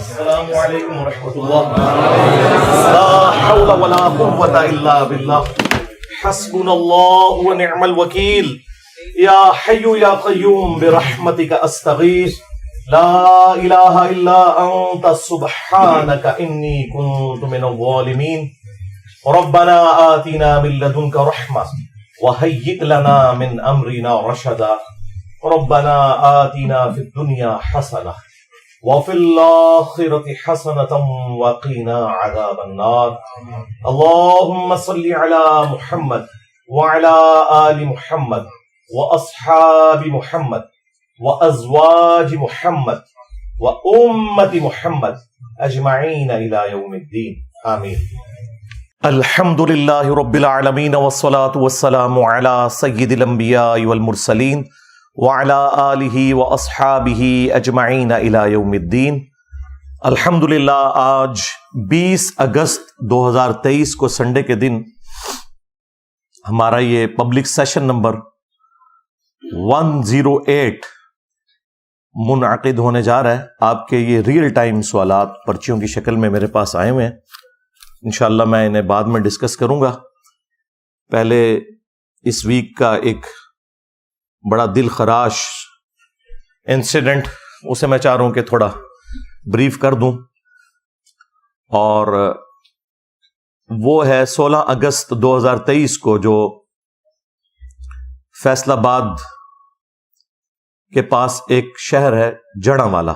السلام علیکم ورحمۃ اللہ. لا حول ولا قوة الا باللہ. حسبنا اللہ ونعم الوکیل. یا حی یا قیوم برحمتک استغیث. لا الہ الا انت سبحانک انی کنت من الظالمین. ربنا آتنا من لدنک رحمہ وہیئ لنا من امرنا رشدا. ربنا آتنا فی الدنیا حسنہ وفی الآخرة حسنة وقنا عذاب النار. اللهم صل على محمد وعلى آل محمد وأصحاب محمد وأزواج محمد وأمة محمد أجمعين إلى يوم الدين. آمين. الحمد لله رب العالمين والصلاة والسلام على سيد الأنبياء والمرسلين وعلى آلہ واصحابہ اجمعین الی یوم الدین. الحمدللہ آج 20 اگست 2023 کو سنڈے کے دن ہمارا یہ پبلک سیشن نمبر 108 منعقد ہونے جا رہا ہے. آپ کے یہ ریئل ٹائم سوالات پرچیوں کی شکل میں میرے پاس آئے ہوئے ہیں. انشاءاللہ میں انہیں بعد میں ڈسکس کروں گا. پہلے اس ویک کا ایک بڑا دل خراش انسیڈنٹ اسے میں چاہ رہا ہوں کہ تھوڑا بریف کر دوں، اور وہ ہے 16 اگست 2023 کو جو فیصل آباد کے پاس ایک شہر ہے جڑاں والا،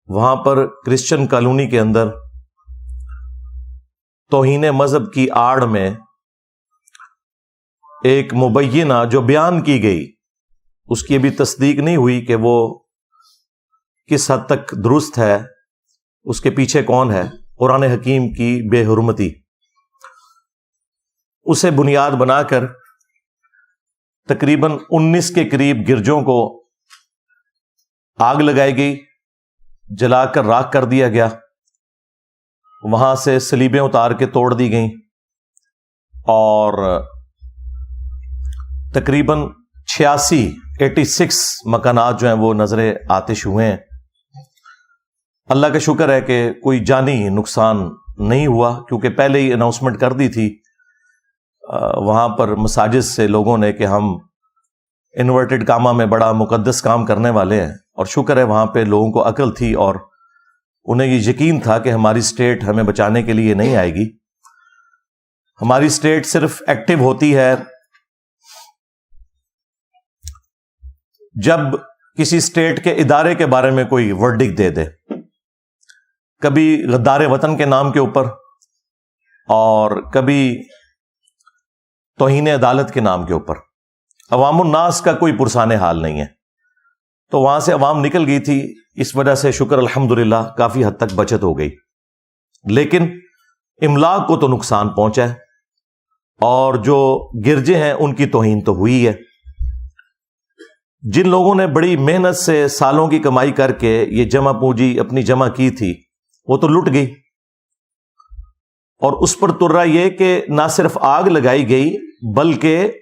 وہاں پر کرسچن کالونی کے اندر توہین مذہب کی آڑ میں ایک مبینہ جو بیان کی گئی، اس کی ابھی تصدیق نہیں ہوئی کہ وہ کس حد تک درست ہے، اس کے پیچھے کون ہے، قرآن حکیم کی بے حرمتی، اسے بنیاد بنا کر تقریباً 19 کے قریب گرجوں کو آگ لگائی گئی، جلا کر راکھ کر دیا گیا، وہاں سے صلیبیں اتار کے توڑ دی گئیں، اور تقریباً 86 مکانات جو ہیں وہ نظر آتش ہوئے ہیں. اللہ کا شکر ہے کہ کوئی جانی نقصان نہیں ہوا، کیونکہ پہلے ہی اناؤنسمنٹ کر دی تھی وہاں پر مساجد سے لوگوں نے کہ ہم انورٹڈ کامہ میں بڑا مقدس کام کرنے والے ہیں. اور شکر ہے وہاں پہ لوگوں کو عقل تھی اور انہیں یہ یقین تھا کہ ہماری اسٹیٹ ہمیں بچانے کے لیے نہیں آئے گی. ہماری اسٹیٹ صرف ایکٹیو ہوتی ہے جب کسی اسٹیٹ کے ادارے کے بارے میں کوئی ورڈکٹ دے دے، کبھی غدار وطن کے نام کے اوپر اور کبھی توہین عدالت کے نام کے اوپر. عوام الناس کا کوئی پرسان حال نہیں ہے، تو وہاں سے عوام نکل گئی تھی. اس وجہ سے شکر الحمدللہ کافی حد تک بچت ہو گئی، لیکن املاک کو تو نقصان پہنچا ہے، اور جو گرجے ہیں ان کی توہین تو ہوئی ہے. جن لوگوں نے بڑی محنت سے سالوں کی کمائی کر کے یہ جمع پونجی اپنی جمع کی تھی، وہ تو لٹ گئی، اور اس پر ترا یہ کہ نہ صرف آگ لگائی گئی بلکہ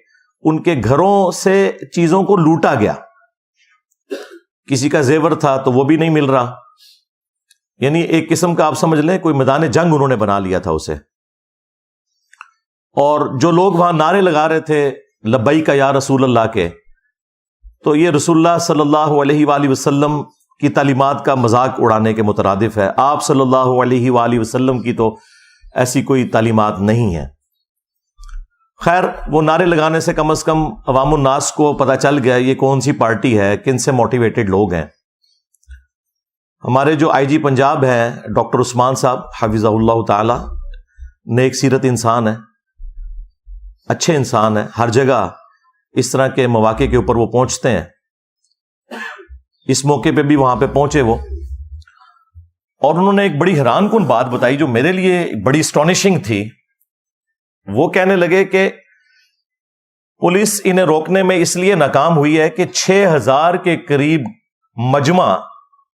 ان کے گھروں سے چیزوں کو لوٹا گیا. کسی کا زیور تھا تو وہ بھی نہیں مل رہا، یعنی ایک قسم کا آپ سمجھ لیں کوئی میدان جنگ انہوں نے بنا لیا تھا اسے. اور جو لوگ وہاں نعرے لگا رہے تھے لبیک یا رسول اللہ کے، تو یہ رسول اللہ صلی اللہ علیہ وآلہ وسلم کی تعلیمات کا مذاق اڑانے کے مترادف ہے. آپ صلی اللہ علیہ وآلہ وسلم کی تو ایسی کوئی تعلیمات نہیں ہے. خیر، وہ نعرے لگانے سے کم از کم عوام الناس کو پتہ چل گیا یہ کون سی پارٹی ہے، کن سے موٹیویٹڈ لوگ ہیں. ہمارے جو آئی جی پنجاب ہیں ڈاکٹر عثمان صاحب حفظہ اللہ تعالی، نیک سیرت انسان ہے، اچھے انسان ہیں، ہر جگہ اس طرح کے مواقع کے اوپر وہ پہنچتے ہیں. اس موقع پہ بھی وہاں پہ پہنچے وہ، اور انہوں نے ایک بڑی حیران کن بات بتائی جو میرے لیے بڑی اسٹانشنگ تھی. وہ کہنے لگے کہ پولیس انہیں روکنے میں اس لیے ناکام ہوئی ہے کہ 6000 کے قریب مجمع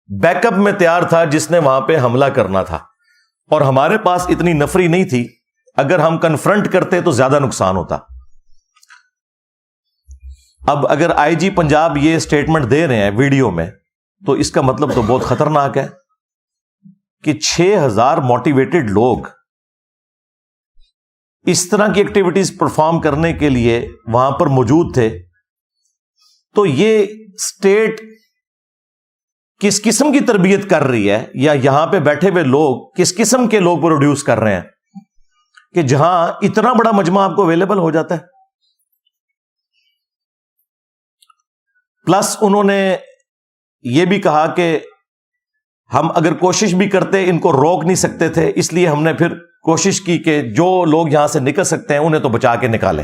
بیک اپ میں تیار تھا جس نے وہاں پہ حملہ کرنا تھا، اور ہمارے پاس اتنی نفری نہیں تھی. اگر ہم کنفرنٹ کرتے تو زیادہ نقصان ہوتا. اب اگر آئی جی پنجاب یہ سٹیٹمنٹ دے رہے ہیں ویڈیو میں، تو اس کا مطلب تو بہت خطرناک ہے. کہ 6,000 موٹیویٹڈ لوگ اس طرح کی ایکٹیویٹیز پرفارم کرنے کے لیے وہاں پر موجود تھے، تو یہ اسٹیٹ کس قسم کی تربیت کر رہی ہے، یا یہاں پہ بیٹھے ہوئے لوگ کس قسم کے لوگ پروڈیوس کر رہے ہیں کہ جہاں اتنا بڑا مجمع آپ کو اویلیبل ہو جاتا ہے. پلس انہوں نے یہ بھی کہا کہ ہم اگر کوشش بھی کرتے ان کو روک نہیں سکتے تھے، اس لیے ہم نے پھر کوشش کی کہ جو لوگ یہاں سے نکل سکتے ہیں انہیں تو بچا کے نکالیں.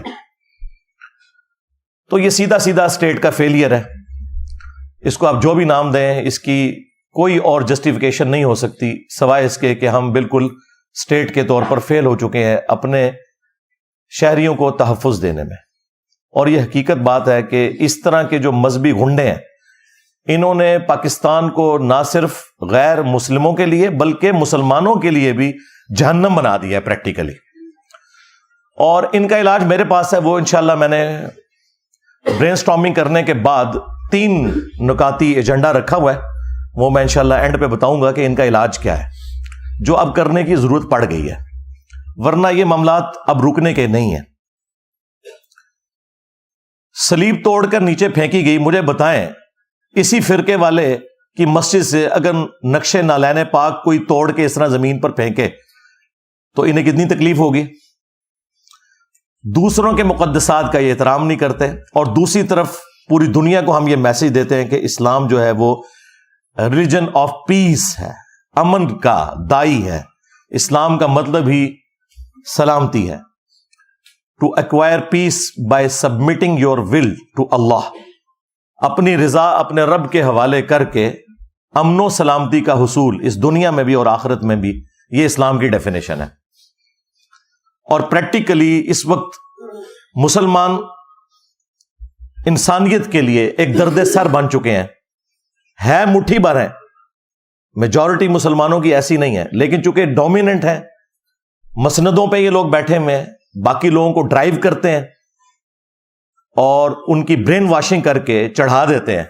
تو یہ سیدھا سیدھا اسٹیٹ کا فیلئر ہے. اس کو آپ جو بھی نام دیں، اس کی کوئی اور جسٹیفیکیشن نہیں ہو سکتی سوائے اس کے کہ ہم بالکل اسٹیٹ کے طور پر فیل ہو چکے ہیں اپنے شہریوں کو تحفظ دینے میں. اور یہ حقیقت بات ہے کہ اس طرح کے جو مذہبی غنڈے ہیں، انہوں نے پاکستان کو نہ صرف غیر مسلموں کے لیے بلکہ مسلمانوں کے لیے بھی جہنم بنا دیا ہے پریکٹیکلی. اور ان کا علاج میرے پاس ہے، وہ انشاءاللہ میں نے برین سٹارمنگ کرنے کے بعد 3 نکاتی ایجنڈا رکھا ہوا ہے، وہ میں انشاءاللہ اینڈ پہ بتاؤں گا کہ ان کا علاج کیا ہے، جو اب کرنے کی ضرورت پڑ گئی ہے، ورنہ یہ معاملات اب رکنے کے نہیں ہیں. صلیب توڑ کر نیچے پھینکی گئی. مجھے بتائیں اسی فرقے والے کی مسجد سے اگر نقش نالین پاک کوئی توڑ کے اس طرح زمین پر پھینکے تو انہیں کتنی تکلیف ہوگی. دوسروں کے مقدسات کا یہ احترام نہیں کرتے، اور دوسری طرف پوری دنیا کو ہم یہ میسج دیتے ہیں کہ اسلام جو ہے وہ ریلیجن آف پیس ہے، امن کا دائی ہے. اسلام کا مطلب ہی سلامتی ہے. To acquire peace by submitting your will to Allah, اپنی رضا اپنے رب کے حوالے کر کے امن و سلامتی کا حصول اس دنیا میں بھی اور آخرت میں بھی، یہ اسلام کی ڈیفینیشن ہے. اور پریکٹیکلی اس وقت مسلمان انسانیت کے لیے ایک درد سر بن چکے ہیں. ہے مٹھی بھر ہیں، میجورٹی مسلمانوں کی ایسی نہیں ہے، لیکن چونکہ ڈومیننٹ ہیں، مسندوں پہ یہ لوگ بیٹھے ہوئے ہیں، باقی لوگوں کو ڈرائیو کرتے ہیں اور ان کی برین واشنگ کر کے چڑھا دیتے ہیں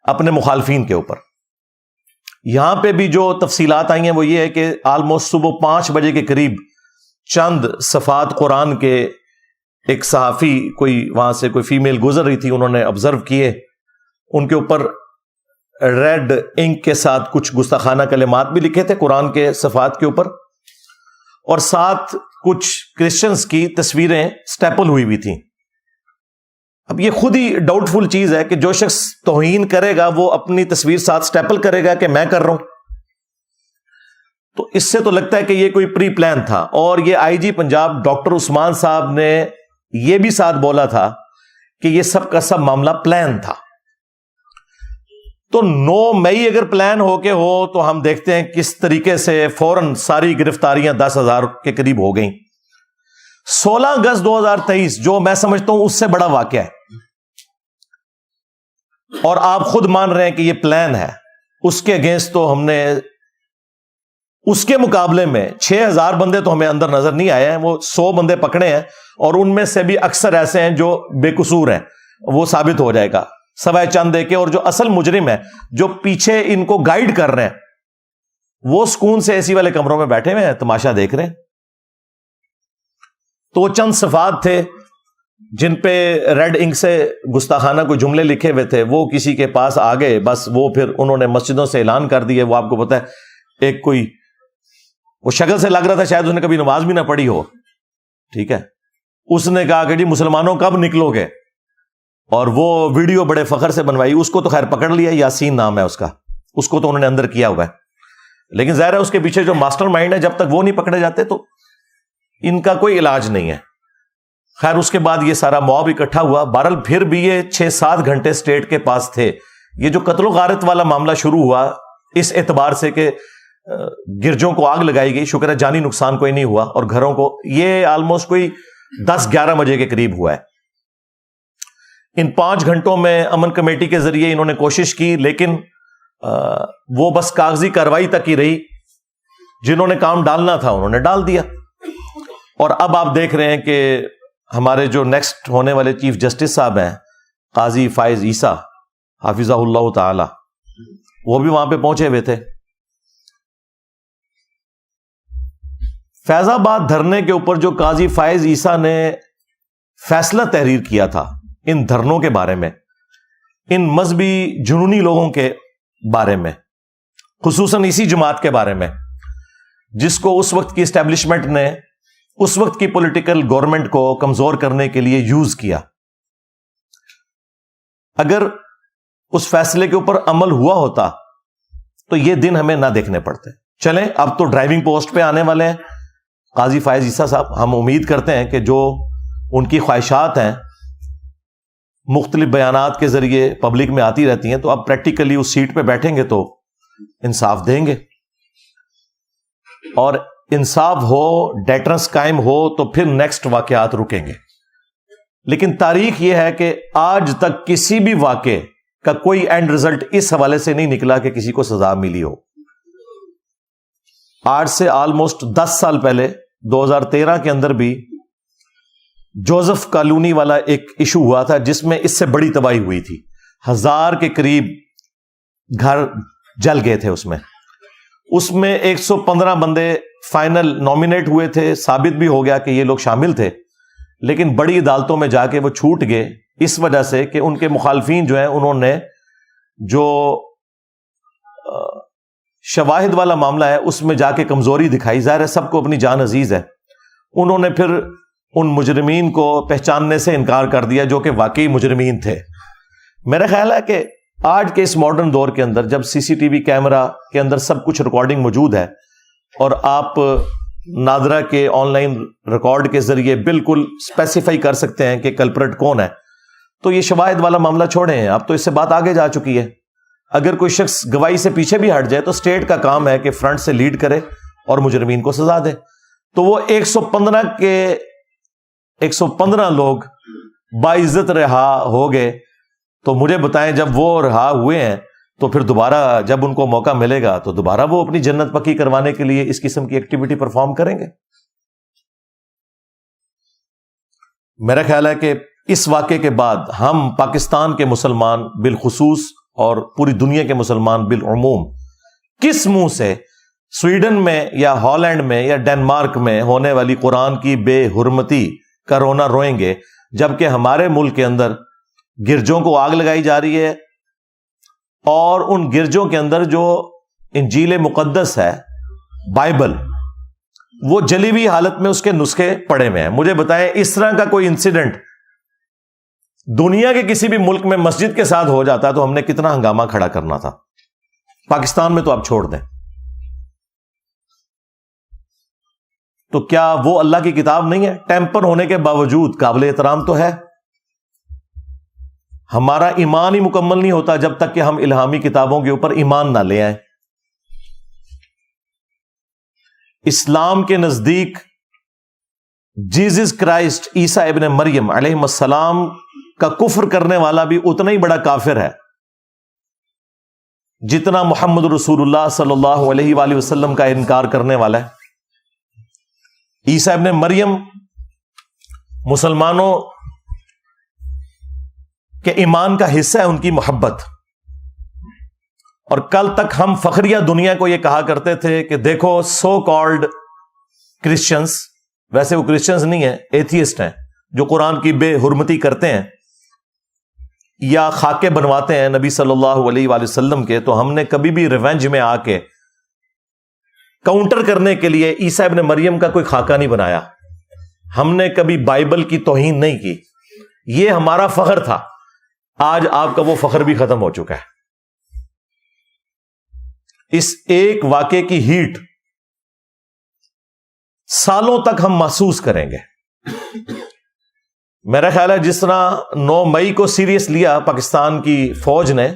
اپنے مخالفین کے اوپر. یہاں پہ بھی جو تفصیلات آئی ہیں وہ یہ ہے کہ آلموسٹ صبح 5 بجے کے قریب چند صفحات قرآن کے ایک صحافی کوئی وہاں سے کوئی فیمیل گزر رہی تھی، انہوں نے آبزرو کیے، ان کے اوپر ریڈ انک کے ساتھ کچھ گستاخانہ کلمات بھی لکھے تھے قرآن کے صفحات کے اوپر، اور ساتھ کچھ کرسچنز کی تصویریں سٹیپل ہوئی ہوئی تھیں. اب یہ خود ہی ڈاؤٹ فل چیز ہے کہ جو شخص توہین کرے گا وہ اپنی تصویر ساتھ سٹیپل کرے گا کہ میں کر رہا ہوں. تو اس سے تو لگتا ہے کہ یہ کوئی پری پلان تھا. اور یہ آئی جی پنجاب ڈاکٹر عثمان صاحب نے یہ بھی ساتھ بولا تھا کہ یہ سب کا سب معاملہ پلان تھا. تو 9 مئی اگر پلان ہو کے ہو تو ہم دیکھتے ہیں کس طریقے سے فوراً ساری گرفتاریاں 10,000 کے قریب ہو گئیں. 16 اگست 2023 جو میں سمجھتا ہوں اس سے بڑا واقعہ ہے، اور آپ خود مان رہے ہیں کہ یہ پلان ہے. اس کے اگینسٹ تو ہم نے اس کے مقابلے میں 6,000 بندے تو ہمیں اندر نظر نہیں آئے ہیں، وہ 100 بندے پکڑے ہیں، اور ان میں سے بھی اکثر ایسے ہیں جو بے قصور ہیں، وہ ثابت ہو جائے گا سوائے چند دے کے. اور جو اصل مجرم ہے جو پیچھے ان کو گائیڈ کر رہے ہیں وہ سکون سے اے سی والے کمروں میں بیٹھے ہوئے ہیں، تماشا دیکھ رہے ہیں. تو وہ چند صفحات تھے جن پہ ریڈ انک سے گستاخانہ کوئی جملے لکھے ہوئے تھے، وہ کسی کے پاس آ گئے، بس وہ پھر انہوں نے مسجدوں سے اعلان کر دیے. وہ آپ کو پتا ہے ایک کوئی وہ شکل سے لگ رہا تھا شاید اس نے کبھی نماز بھی نہ پڑھی ہو، ٹھیک ہے، اس نے کہا کہ جی مسلمانوں کب نکلو گے، اور وہ ویڈیو بڑے فخر سے بنوائی. اس کو تو خیر پکڑ لیا، یاسین نام ہے اس کا، اس کو تو انہوں نے اندر کیا ہوا ہے، لیکن ظاہر ہے اس کے پیچھے جو ماسٹر مائنڈ ہے جب تک وہ نہیں پکڑے جاتے تو ان کا کوئی علاج نہیں ہے. خیر اس کے بعد یہ سارا موب اکٹھا ہوا. بہرحال پھر بھی یہ 6-7 گھنٹے اسٹیٹ کے پاس تھے. یہ جو قتل و غارت والا معاملہ شروع ہوا اس اعتبار سے کہ گرجوں کو آگ لگائی گئی، شکر ہے جانی نقصان کوئی نہیں ہوا، اور گھروں کو، یہ آلموسٹ کوئی 10-11 بجے کے قریب ہوا ہے. ان 5 گھنٹوں میں امن کمیٹی کے ذریعے انہوں نے کوشش کی، لیکن وہ بس کاغذی کارروائی تک ہی رہی. جنہوں نے کام ڈالنا تھا انہوں نے ڈال دیا. اور اب آپ دیکھ رہے ہیں کہ ہمارے جو نیکسٹ ہونے والے چیف جسٹس صاحب ہیں قاضی فائز عیسیٰ حافظہ اللہ تعالی، وہ بھی وہاں پہ پہنچے ہوئے تھے. فیض آباد دھرنے کے اوپر جو قاضی فائز عیسیٰ نے فیصلہ تحریر کیا تھا ان دھرنوں کے بارے میں، ان مذہبی جنونی لوگوں کے بارے میں، خصوصاً اسی جماعت کے بارے میں جس کو اس وقت کی اسٹیبلشمنٹ نے اس وقت کی پولیٹیکل گورنمنٹ کو کمزور کرنے کے لیے یوز کیا، اگر اس فیصلے کے اوپر عمل ہوا ہوتا تو یہ دن ہمیں نہ دیکھنے پڑتے۔ چلیں اب تو ڈرائیونگ پوسٹ پہ آنے والے ہیں قاضی فائز عیسیٰ صاحب، ہم امید کرتے ہیں کہ جو ان کی خواہشات ہیں مختلف بیانات کے ذریعے پبلک میں آتی رہتی ہیں، تو اب پریکٹیکلی اس سیٹ پہ بیٹھیں گے تو انصاف دیں گے، اور انصاف ہو، ڈیٹرنس قائم ہو تو پھر نیکسٹ واقعات رکیں گے۔ لیکن تاریخ یہ ہے کہ آج تک کسی بھی واقعے کا کوئی اینڈ رزلٹ اس حوالے سے نہیں نکلا کہ کسی کو سزا ملی ہو۔ آج سے آلموسٹ 10 سال پہلے 2013 کے اندر بھی جوزف کالونی والا ایک ایشو ہوا تھا جس میں اس سے بڑی تباہی ہوئی تھی، 1000 کے قریب گھر جل گئے تھے۔ اس میں 115 بندے فائنل نامینیٹ ہوئے تھے، ثابت بھی ہو گیا کہ یہ لوگ شامل تھے، لیکن بڑی عدالتوں میں جا کے وہ چھوٹ گئے اس وجہ سے کہ ان کے مخالفین جو ہیں انہوں نے جو شواہد والا معاملہ ہے اس میں جا کے کمزوری دکھائی۔ ظاہر ہے سب کو اپنی جان عزیز ہے، انہوں نے پھر ان مجرمین کو پہچاننے سے انکار کر دیا جو کہ واقعی مجرمین تھے۔ میرا خیال ہے کہ آج کے اس ماڈرن دور کے اندر جب سی سی ٹی وی کیمرہ کے اندر سب کچھ ریکارڈنگ موجود ہے اور آپ نادرا کے آن لائن ریکارڈ کے ذریعے بالکل اسپیسیفائی کر سکتے ہیں کہ کلپریٹ کون ہے، تو یہ شواہد والا معاملہ چھوڑیں ہیں، اب تو اس سے بات آگے جا چکی ہے۔ اگر کوئی شخص گواہی سے پیچھے بھی ہٹ جائے تو اسٹیٹ کا کام ہے کہ فرنٹ سے لیڈ کرے اور مجرمین کو سزا دے۔ تو وہ 115 لوگ باعزت رہا ہو گئے، تو مجھے بتائیں جب وہ رہا ہوئے ہیں تو پھر دوبارہ جب ان کو موقع ملے گا تو دوبارہ وہ اپنی جنت پکی کروانے کے لیے اس قسم کی ایکٹیویٹی پرفارم کریں گے۔ میرا خیال ہے کہ اس واقعے کے بعد ہم پاکستان کے مسلمان بالخصوص اور پوری دنیا کے مسلمان بالعموم کس منہ سے سویڈن میں یا ہالینڈ میں یا ڈنمارک میں ہونے والی قرآن کی بے حرمتی کا رونا روئیں گے، جبکہ ہمارے ملک کے اندر گرجوں کو آگ لگائی جا رہی ہے اور ان گرجوں کے اندر جو انجیل مقدس ہے، بائبل، وہ جلی ہوئی حالت میں اس کے نسخے پڑے ہوئے ہیں۔ مجھے بتائیں اس طرح کا کوئی انسیڈنٹ دنیا کے کسی بھی ملک میں مسجد کے ساتھ ہو جاتا تو ہم نے کتنا ہنگامہ کھڑا کرنا تھا۔ پاکستان میں تو آپ چھوڑ دیں۔ تو کیا وہ اللہ کی کتاب نہیں ہے؟ ٹیمپر ہونے کے باوجود قابل احترام تو ہے۔ ہمارا ایمان ہی مکمل نہیں ہوتا جب تک کہ ہم الہامی کتابوں کے اوپر ایمان نہ لے آئیں۔ اسلام کے نزدیک جیزس کرائسٹ عیسیٰ ابن مریم علیہ السلام کا کفر کرنے والا بھی اتنا ہی بڑا کافر ہے جتنا محمد رسول اللہ صلی اللہ علیہ وآلہ وسلم کا انکار کرنے والا ہے۔ عیسیٰ ابن مریم مسلمانوں کے ایمان کا حصہ ہے، ان کی محبت۔ اور کل تک ہم فخریہ دنیا کو یہ کہا کرتے تھے کہ دیکھو سو کالڈ کرسچنز، ویسے وہ کرسچنز نہیں ہیں، ایتھیسٹ ہیں، جو قرآن کی بے حرمتی کرتے ہیں یا خاکے بنواتے ہیں نبی صلی اللہ علیہ وآلہ وسلم کے، تو ہم نے کبھی بھی ریونج میں آ کے کاؤنٹر کرنے کے لیے عیسیٰ ابن مریم کا کوئی خاکہ نہیں بنایا۔ ہم نے کبھی بائبل کی توہین نہیں کی، یہ ہمارا فخر تھا۔ آج آپ کا وہ فخر بھی ختم ہو چکا ہے۔ اس ایک واقعے کی ہیٹ سالوں تک ہم محسوس کریں گے۔ میرا خیال ہے جس طرح 9 مئی کو سیریس لیا پاکستان کی فوج نے،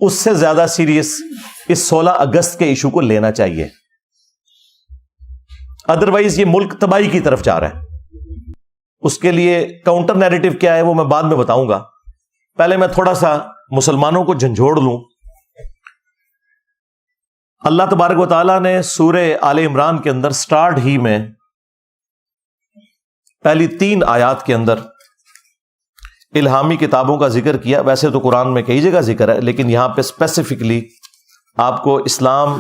اس سے زیادہ سیریس اس 16 اگست کے ایشو کو لینا چاہیے، ادروائز یہ ملک تباہی کی طرف جا رہا ہے۔ اس کے لیے کاؤنٹر نیریٹو کیا ہے وہ میں بعد میں بتاؤں گا، پہلے میں تھوڑا سا مسلمانوں کو جھنجھوڑ لوں۔ اللہ تبارک و تعالیٰ نے سورہ آل عمران کے اندر سٹارٹ ہی میں پہلی 3 آیات کے اندر الہامی کتابوں کا ذکر کیا۔ ویسے تو قرآن میں کئی جگہ ذکر ہے، لیکن یہاں پہ اسپیسیفکلی آپ کو اسلام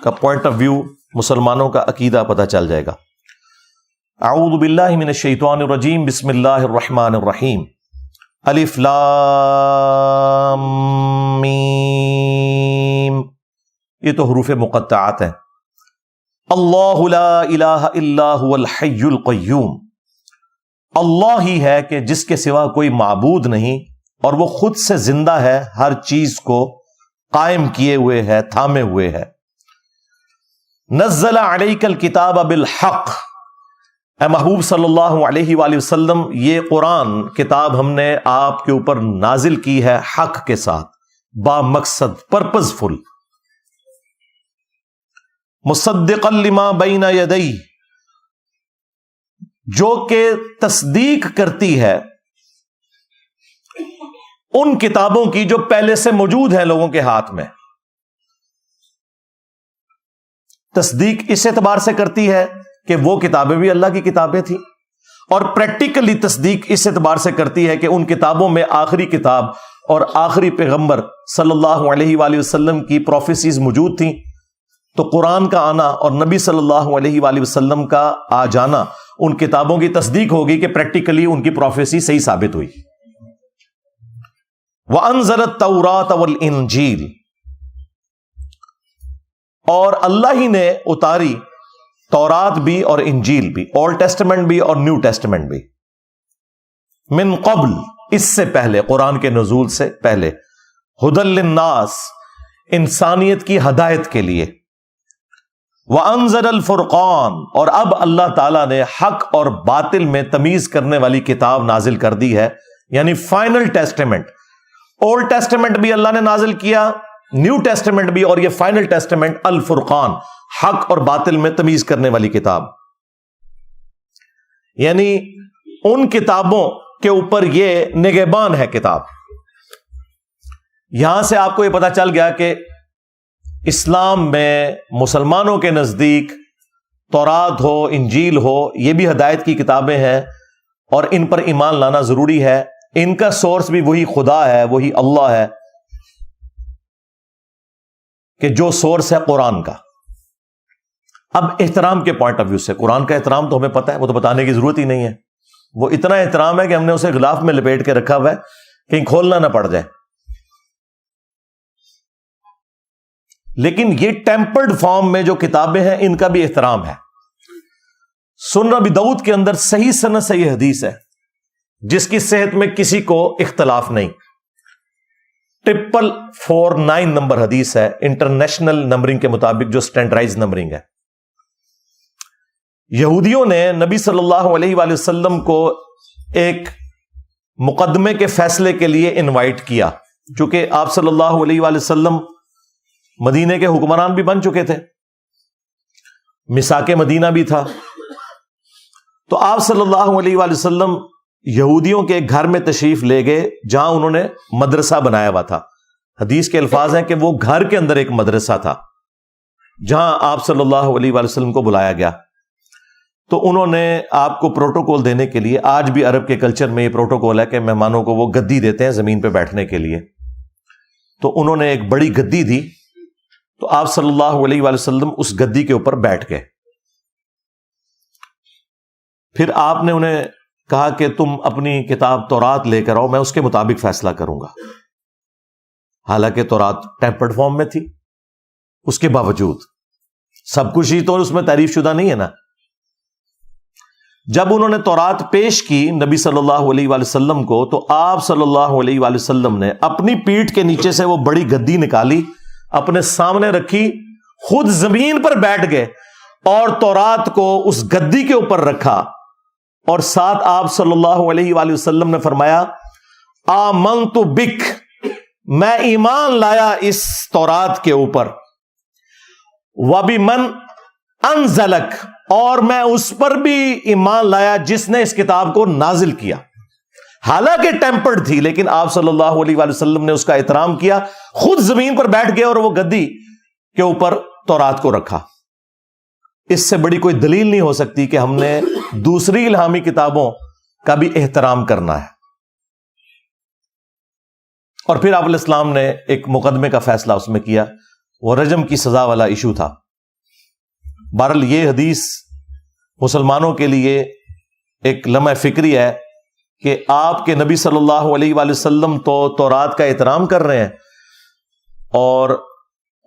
کا پوائنٹ آف ویو، مسلمانوں کا عقیدہ پتہ چل جائے گا۔ اعوذ باللہ من الشیطان الرجیم، بسم اللہ الرحمن الرحیم، الف لام میم، یہ تو حروف مقطعات ہیں۔ اللہ لا الہ الا هو الحی القیوم، اللہ ہی ہے کہ جس کے سوا کوئی معبود نہیں، اور وہ خود سے زندہ ہے، ہر چیز کو قائم کیے ہوئے ہے، تھامے ہوئے ہے۔ نزل علیک الکتاب بالحق، اے محبوب صلی اللہ علیہ وآلہ وسلم، یہ قرآن کتاب ہم نے آپ کے اوپر نازل کی ہے حق کے ساتھ، با مقصد، پرپز فل، مصدقا لما بین یدیہ، جو کہ تصدیق کرتی ہے ان کتابوں کی جو پہلے سے موجود ہیں لوگوں کے ہاتھ میں۔ تصدیق اس اعتبار سے کرتی ہے کہ وہ کتابیں بھی اللہ کی کتابیں تھیں، اور پریکٹیکلی تصدیق اس اعتبار سے کرتی ہے کہ ان کتابوں میں آخری کتاب اور آخری پیغمبر صلی اللہ علیہ وآلہ وسلم کی پروفیسیز موجود تھیں، تو قرآن کا آنا اور نبی صلی اللہ علیہ وآلہ وسلم کا آ جانا ان کتابوں کی تصدیق ہوگی کہ پریکٹیکلی ان کی پروفیسی صحیح ثابت ہوئی۔ وَأَنزَلَ التَّوْرَاةَ وَالْإِنجِيلَ، اور اللہ ہی نے اتاری تورات بھی اور انجیل بھی، اولڈ ٹیسٹمنٹ بھی اور نیو ٹیسٹمنٹ بھی، من قبل، اس سے پہلے، قرآن کے نزول سے پہلے، ہدی للناس، انسانیت کی ہدایت کے لیے، وَأَنزَلَ الْفُرْقَانَ، اور اب اللہ تعالیٰ نے حق اور باطل میں تمیز کرنے والی کتاب نازل کر دی ہے، یعنی فائنل ٹیسٹمنٹ۔ اولڈ ٹیسٹمنٹ بھی اللہ نے نازل کیا، نیو ٹیسٹمنٹ بھی، اور یہ فائنل ٹیسٹمنٹ الفرقان، حق اور باطل میں تمیز کرنے والی کتاب، یعنی ان کتابوں کے اوپر یہ نگہبان ہے کتاب۔ یہاں سے آپ کو یہ پتا چل گیا کہ اسلام میں مسلمانوں کے نزدیک تورات ہو، انجیل ہو، یہ بھی ہدایت کی کتابیں ہیں، اور ان پر ایمان لانا ضروری ہے۔ ان کا سورس بھی وہی خدا ہے، وہی اللہ ہے، کہ جو سورس ہے قرآن کا۔ اب احترام کے پوائنٹ آف ویو سے، قرآن کا احترام تو ہمیں پتہ ہے، وہ تو بتانے کی ضرورت ہی نہیں ہے، وہ اتنا احترام ہے کہ ہم نے اسے غلاف میں لپیٹ کے رکھا ہوا ہے، کہیں کھولنا نہ پڑ جائے۔ لیکن یہ ٹیمپرڈ فارم میں جو کتابیں ہیں ان کا بھی احترام ہے۔ سنن ابی داؤد کے اندر صحیح سند سے یہ حدیث ہے، جس کی صحت میں کسی کو اختلاف نہیں، 449 نمبر حدیث ہے، انٹرنیشنل نمبرنگ کے مطابق، جو سٹینڈرڈائز نمبرنگ ہے۔ یہودیوں نے نبی صلی اللہ علیہ وآلہ وسلم کو ایک مقدمے کے فیصلے کے لیے انوائٹ کیا، چونکہ آپ صلی اللہ علیہ وآلہ وسلم مدینے کے حکمران بھی بن چکے تھے، میثاق مدینہ بھی تھا، تو آپ صلی اللہ علیہ وآلہ وسلم یہودیوں کے گھر میں تشریف لے گئے، جہاں انہوں نے مدرسہ بنایا ہوا تھا۔ حدیث کے الفاظ ہیں کہ وہ گھر کے اندر ایک مدرسہ تھا، جہاں آپ صلی اللہ علیہ وآلہ وسلم کو بلایا گیا۔ تو انہوں نے آپ کو پروٹوکول دینے کے لیے، آج بھی عرب کے کلچر میں یہ پروٹوکول ہے کہ مہمانوں کو وہ گدی دیتے ہیں زمین پہ بیٹھنے کے لیے، تو انہوں نے ایک بڑی گدی دی، تو آپ صلی اللہ علیہ وآلہ وسلم اس گدی کے اوپر بیٹھ گئے۔ پھر آپ نے انہیں کہا کہ تم اپنی کتاب تورات لے کر آؤ، میں اس کے مطابق فیصلہ کروں گا۔ حالانکہ تورات ٹیمپرڈ فارم میں تھی، اس کے باوجود سب کچھ ہی تو اس میں تعریف شدہ نہیں ہے نا۔ جب انہوں نے تورات پیش کی نبی صلی اللہ علیہ وآلہ وسلم کو، تو آپ صلی اللہ علیہ وآلہ وسلم نے اپنی پیٹھ کے نیچے سے وہ بڑی گدی نکالی، اپنے سامنے رکھی، خود زمین پر بیٹھ گئے اور تورات کو اس گدی کے اوپر رکھا، اور ساتھ آپ صلی اللہ علیہ وآلہ وسلم نے فرمایا آمنت بک، میں ایمان لایا اس تورات کے اوپر، وبمن انزلک، اور میں اس پر بھی ایمان لایا جس نے اس کتاب کو نازل کیا۔ حالانکہ ٹیمپرڈ تھی، لیکن آپ صلی اللہ علیہ وآلہ وسلم نے اس کا احترام کیا، خود زمین پر بیٹھ گئے اور وہ گدی کے اوپر تورات کو رکھا۔ اس سے بڑی کوئی دلیل نہیں ہو سکتی کہ ہم نے دوسری الہامی کتابوں کا بھی احترام کرنا ہے۔ اور پھر آپ علیہ السلام نے ایک مقدمے کا فیصلہ اس میں کیا، وہ رجم کی سزا والا ایشو تھا۔ بہرحال یہ حدیث مسلمانوں کے لیے ایک لمحہ فکری ہے کہ آپ کے نبی صلی اللہ علیہ وآلہ وسلم تو تورات کا احترام کر رہے ہیں، اور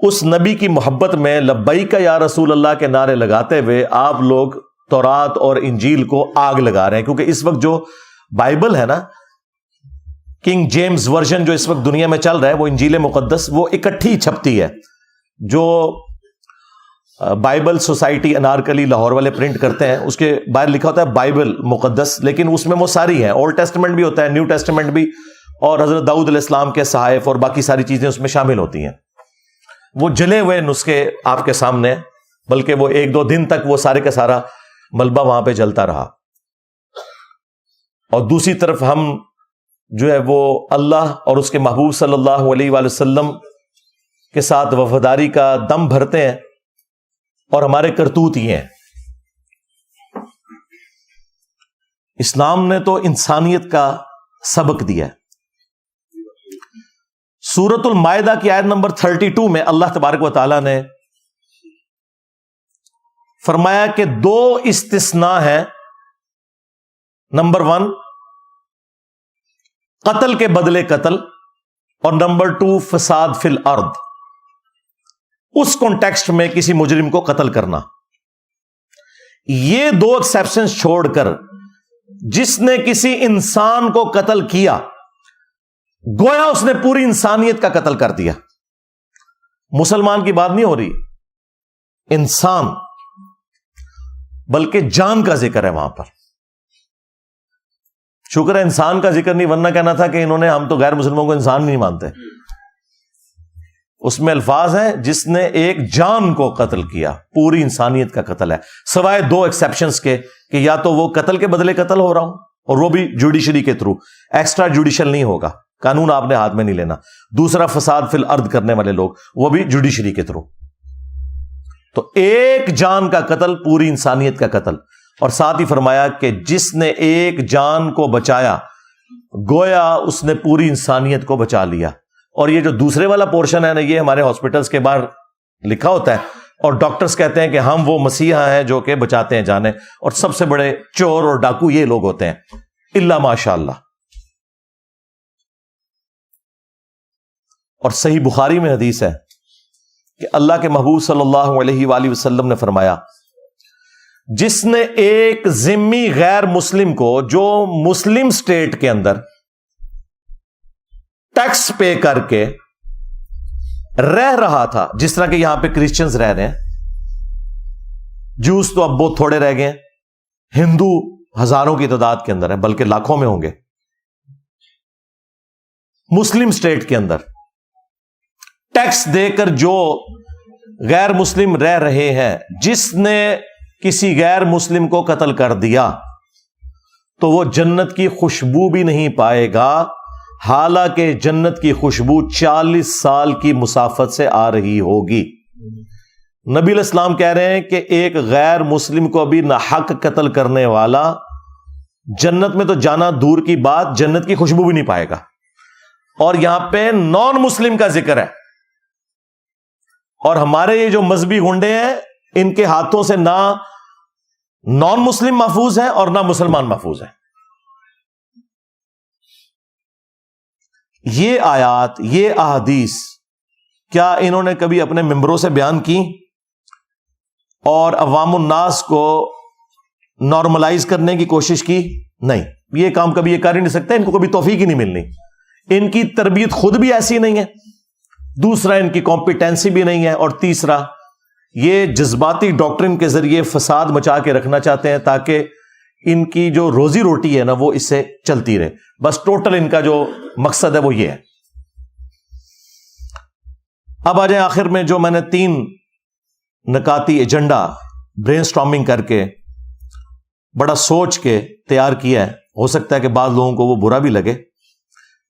اس نبی کی محبت میں لبیک یا رسول اللہ کے نعرے لگاتے ہوئے آپ لوگ تورات اور انجیل کو آگ لگا رہے ہیں. کیونکہ اس وقت جو بائبل ہے نا، کنگ جیمز ورژن جو اس وقت دنیا میں چل رہا ہے، وہ انجیل مقدس، وہ اکٹھی چھپتی ہے. جو بائبل سوسائٹی انارکلی لاہور والے پرنٹ کرتے ہیں، اس کے باہر لکھا ہوتا ہے بائبل مقدس، لیکن اس میں وہ ساری ہیں، اولڈ ٹیسٹمنٹ بھی ہوتا ہے، نیو ٹیسٹمنٹ بھی، اور حضرت داؤد علیہ السلام کے صحائف اور باقی ساری چیزیں اس میں شامل ہوتی ہیں. وہ جلے ہوئے نسخے آپ کے سامنے، بلکہ وہ 1-2 دن تک وہ سارے کا سارا ملبہ وہاں پہ جلتا رہا. اور دوسری طرف ہم جو ہے وہ اللہ اور اس کے محبوب صلی اللہ علیہ وآلہ وسلم کے ساتھ وفاداری کا دم بھرتے ہیں، اور ہمارے کرتوت یہ ہیں. اسلام نے تو انسانیت کا سبق دیا ہے. سورۃ المائدہ کی آیت نمبر 32 میں اللہ تبارک و تعالیٰ نے فرمایا کہ 2 استثناء ہیں. نمبر 1 قتل کے بدلے قتل، اور نمبر 2 فساد فی الارض. اس کانٹیکسٹ میں کسی مجرم کو قتل کرنا. یہ 2 ایکسیپشنز چھوڑ کر جس نے کسی انسان کو قتل کیا، گویا اس نے پوری انسانیت کا قتل کر دیا. مسلمان کی بات نہیں ہو رہی، انسان، بلکہ جان کا ذکر ہے وہاں پر. شکر ہے انسان کا ذکر نہیں، ورنہ کہنا تھا کہ انہوں نے ہم تو غیر مسلموں کو انسان نہیں مانتے. اس میں الفاظ ہیں جس نے ایک جان کو قتل کیا، پوری انسانیت کا قتل ہے، سوائے 2 ایکسیپشنز کے کہ یا تو وہ قتل کے بدلے قتل ہو رہا ہوں، اور وہ بھی جوڈیشری کے تھرو، ایکسٹرا جوڈیشل نہیں ہوگا، قانون آپ نے ہاتھ میں نہیں لینا. دوسرا فساد فی الارض کرنے والے لوگ، وہ بھی جوڈیشری کے تھرو. تو ایک جان کا قتل پوری انسانیت کا قتل. اور ساتھ ہی فرمایا کہ جس نے ایک جان کو بچایا گویا اس نے پوری انسانیت کو بچا لیا. اور یہ جو دوسرے والا پورشن ہے نا، یہ ہمارے ہاسپٹلس کے باہر لکھا ہوتا ہے، اور ڈاکٹرز کہتے ہیں کہ ہم وہ مسیحا ہیں جو کہ بچاتے ہیں جانیں، اور سب سے بڑے چور اور ڈاکو یہ لوگ ہوتے ہیں، الا ماشاء اللہ. اور صحیح بخاری میں حدیث ہے کہ اللہ کے محبوب صلی اللہ علیہ وآلہ وسلم نے فرمایا، جس نے ایک ذمی غیر مسلم کو جو مسلم اسٹیٹ کے اندر ٹیکس پے کر کے رہ رہا تھا، جس طرح کہ یہاں پہ کرسچنز رہ رہے ہیں، جوز تو اب بہت تھوڑے رہ گئے ہیں، ہندو ہزاروں کی تعداد کے اندر ہیں، بلکہ لاکھوں میں ہوں گے. مسلم اسٹیٹ کے اندر ٹیکس دے کر جو غیر مسلم رہ رہے ہیں، جس نے کسی غیر مسلم کو قتل کر دیا تو وہ جنت کی خوشبو بھی نہیں پائے گا، حالانکہ جنت کی خوشبو 40 سال کی مسافت سے آ رہی ہوگی. نبی علیہ السلام کہہ رہے ہیں کہ ایک غیر مسلم کو بھی ناحق قتل کرنے والا جنت میں تو جانا دور کی بات، جنت کی خوشبو بھی نہیں پائے گا. اور یہاں پہ نان مسلم کا ذکر ہے، اور ہمارے یہ جو مذہبی گنڈے ہیں، ان کے ہاتھوں سے نہ نان مسلم محفوظ ہیں اور نہ مسلمان محفوظ ہیں. یہ آیات، یہ احادیث کیا انہوں نے کبھی اپنے ممبروں سے بیان کی اور عوام الناس کو نارملائز کرنے کی کوشش کی؟ نہیں، یہ کام کبھی یہ کر ہی نہیں سکتے، ان کو کبھی توفیق ہی نہیں ملنی. ان کی تربیت خود بھی ایسی نہیں ہے، دوسرا ان کی کمپیٹنسی بھی نہیں ہے، اور تیسرا یہ جذباتی ڈاکٹرن کے ذریعے فساد مچا کے رکھنا چاہتے ہیں تاکہ ان کی جو روزی روٹی ہے نا وہ اس سے چلتی رہے. بس ٹوٹل ان کا جو مقصد ہے وہ یہ ہے. اب آ جائیں آخر میں، جو میں نے 3 نکاتی ایجنڈا برین سٹارمنگ کر کے بڑا سوچ کے تیار کیا ہے. ہو سکتا ہے کہ بعض لوگوں کو وہ برا بھی لگے،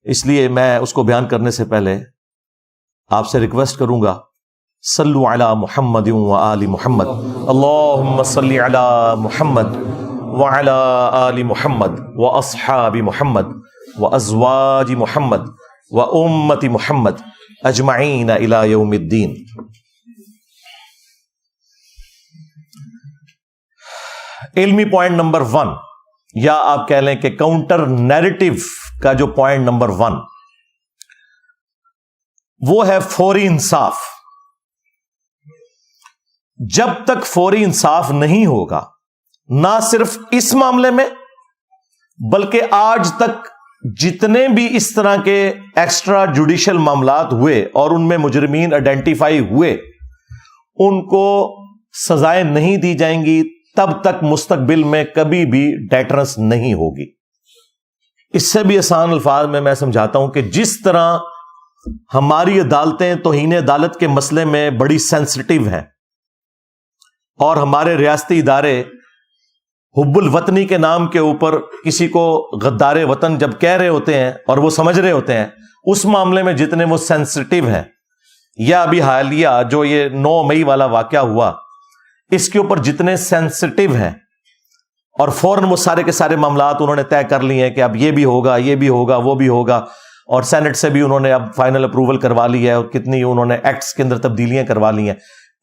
اس لیے میں اس کو بیان کرنے سے پہلے آپ سے ریکویسٹ کروں گا، صلو علی محمد و آل محمد، اللہم صلی علی محمد وعلی آل محمد واصحاب محمد وازواج محمد وامت محمد اجمعین الی یوم الدین. علمی پوائنٹ نمبر 1، یا آپ کہہ لیں کہ کاؤنٹر نیریٹو کا جو پوائنٹ نمبر 1 وہ ہے فوری انصاف. جب تک فوری انصاف نہیں ہوگا، نہ صرف اس معاملے میں بلکہ آج تک جتنے بھی اس طرح کے ایکسٹرا جوڈیشل معاملات ہوئے اور ان میں مجرمین آئیڈینٹیفائی ہوئے، ان کو سزائیں نہیں دی جائیں گی، تب تک مستقبل میں کبھی بھی ڈیٹرنس نہیں ہوگی. اس سے بھی آسان الفاظ میں سمجھاتا ہوں کہ جس طرح ہماری عدالتیں توہین عدالت کے مسئلے میں بڑی سینسٹیو ہیں، اور ہمارے ریاستی ادارے حب الوطنی کے نام کے اوپر کسی کو غدار وطن جب کہہ رہے ہوتے ہیں اور وہ سمجھ رہے ہوتے ہیں، اس معاملے میں جتنے وہ سینسٹیو ہیں، یا ابھی حالیہ جو یہ 9 مئی والا واقعہ ہوا، اس کے اوپر جتنے سینسٹیو ہیں، اور فوراً وہ سارے کے سارے معاملات انہوں نے طے کر لیے ہیں کہ اب یہ بھی ہوگا، یہ بھی ہوگا، وہ بھی ہوگا، اور سینٹ سے بھی انہوں نے اب فائنل اپروول کروا لی ہے، اور کتنی انہوں نے ایکٹس کے اندر تبدیلیاں کروا لی ہیں.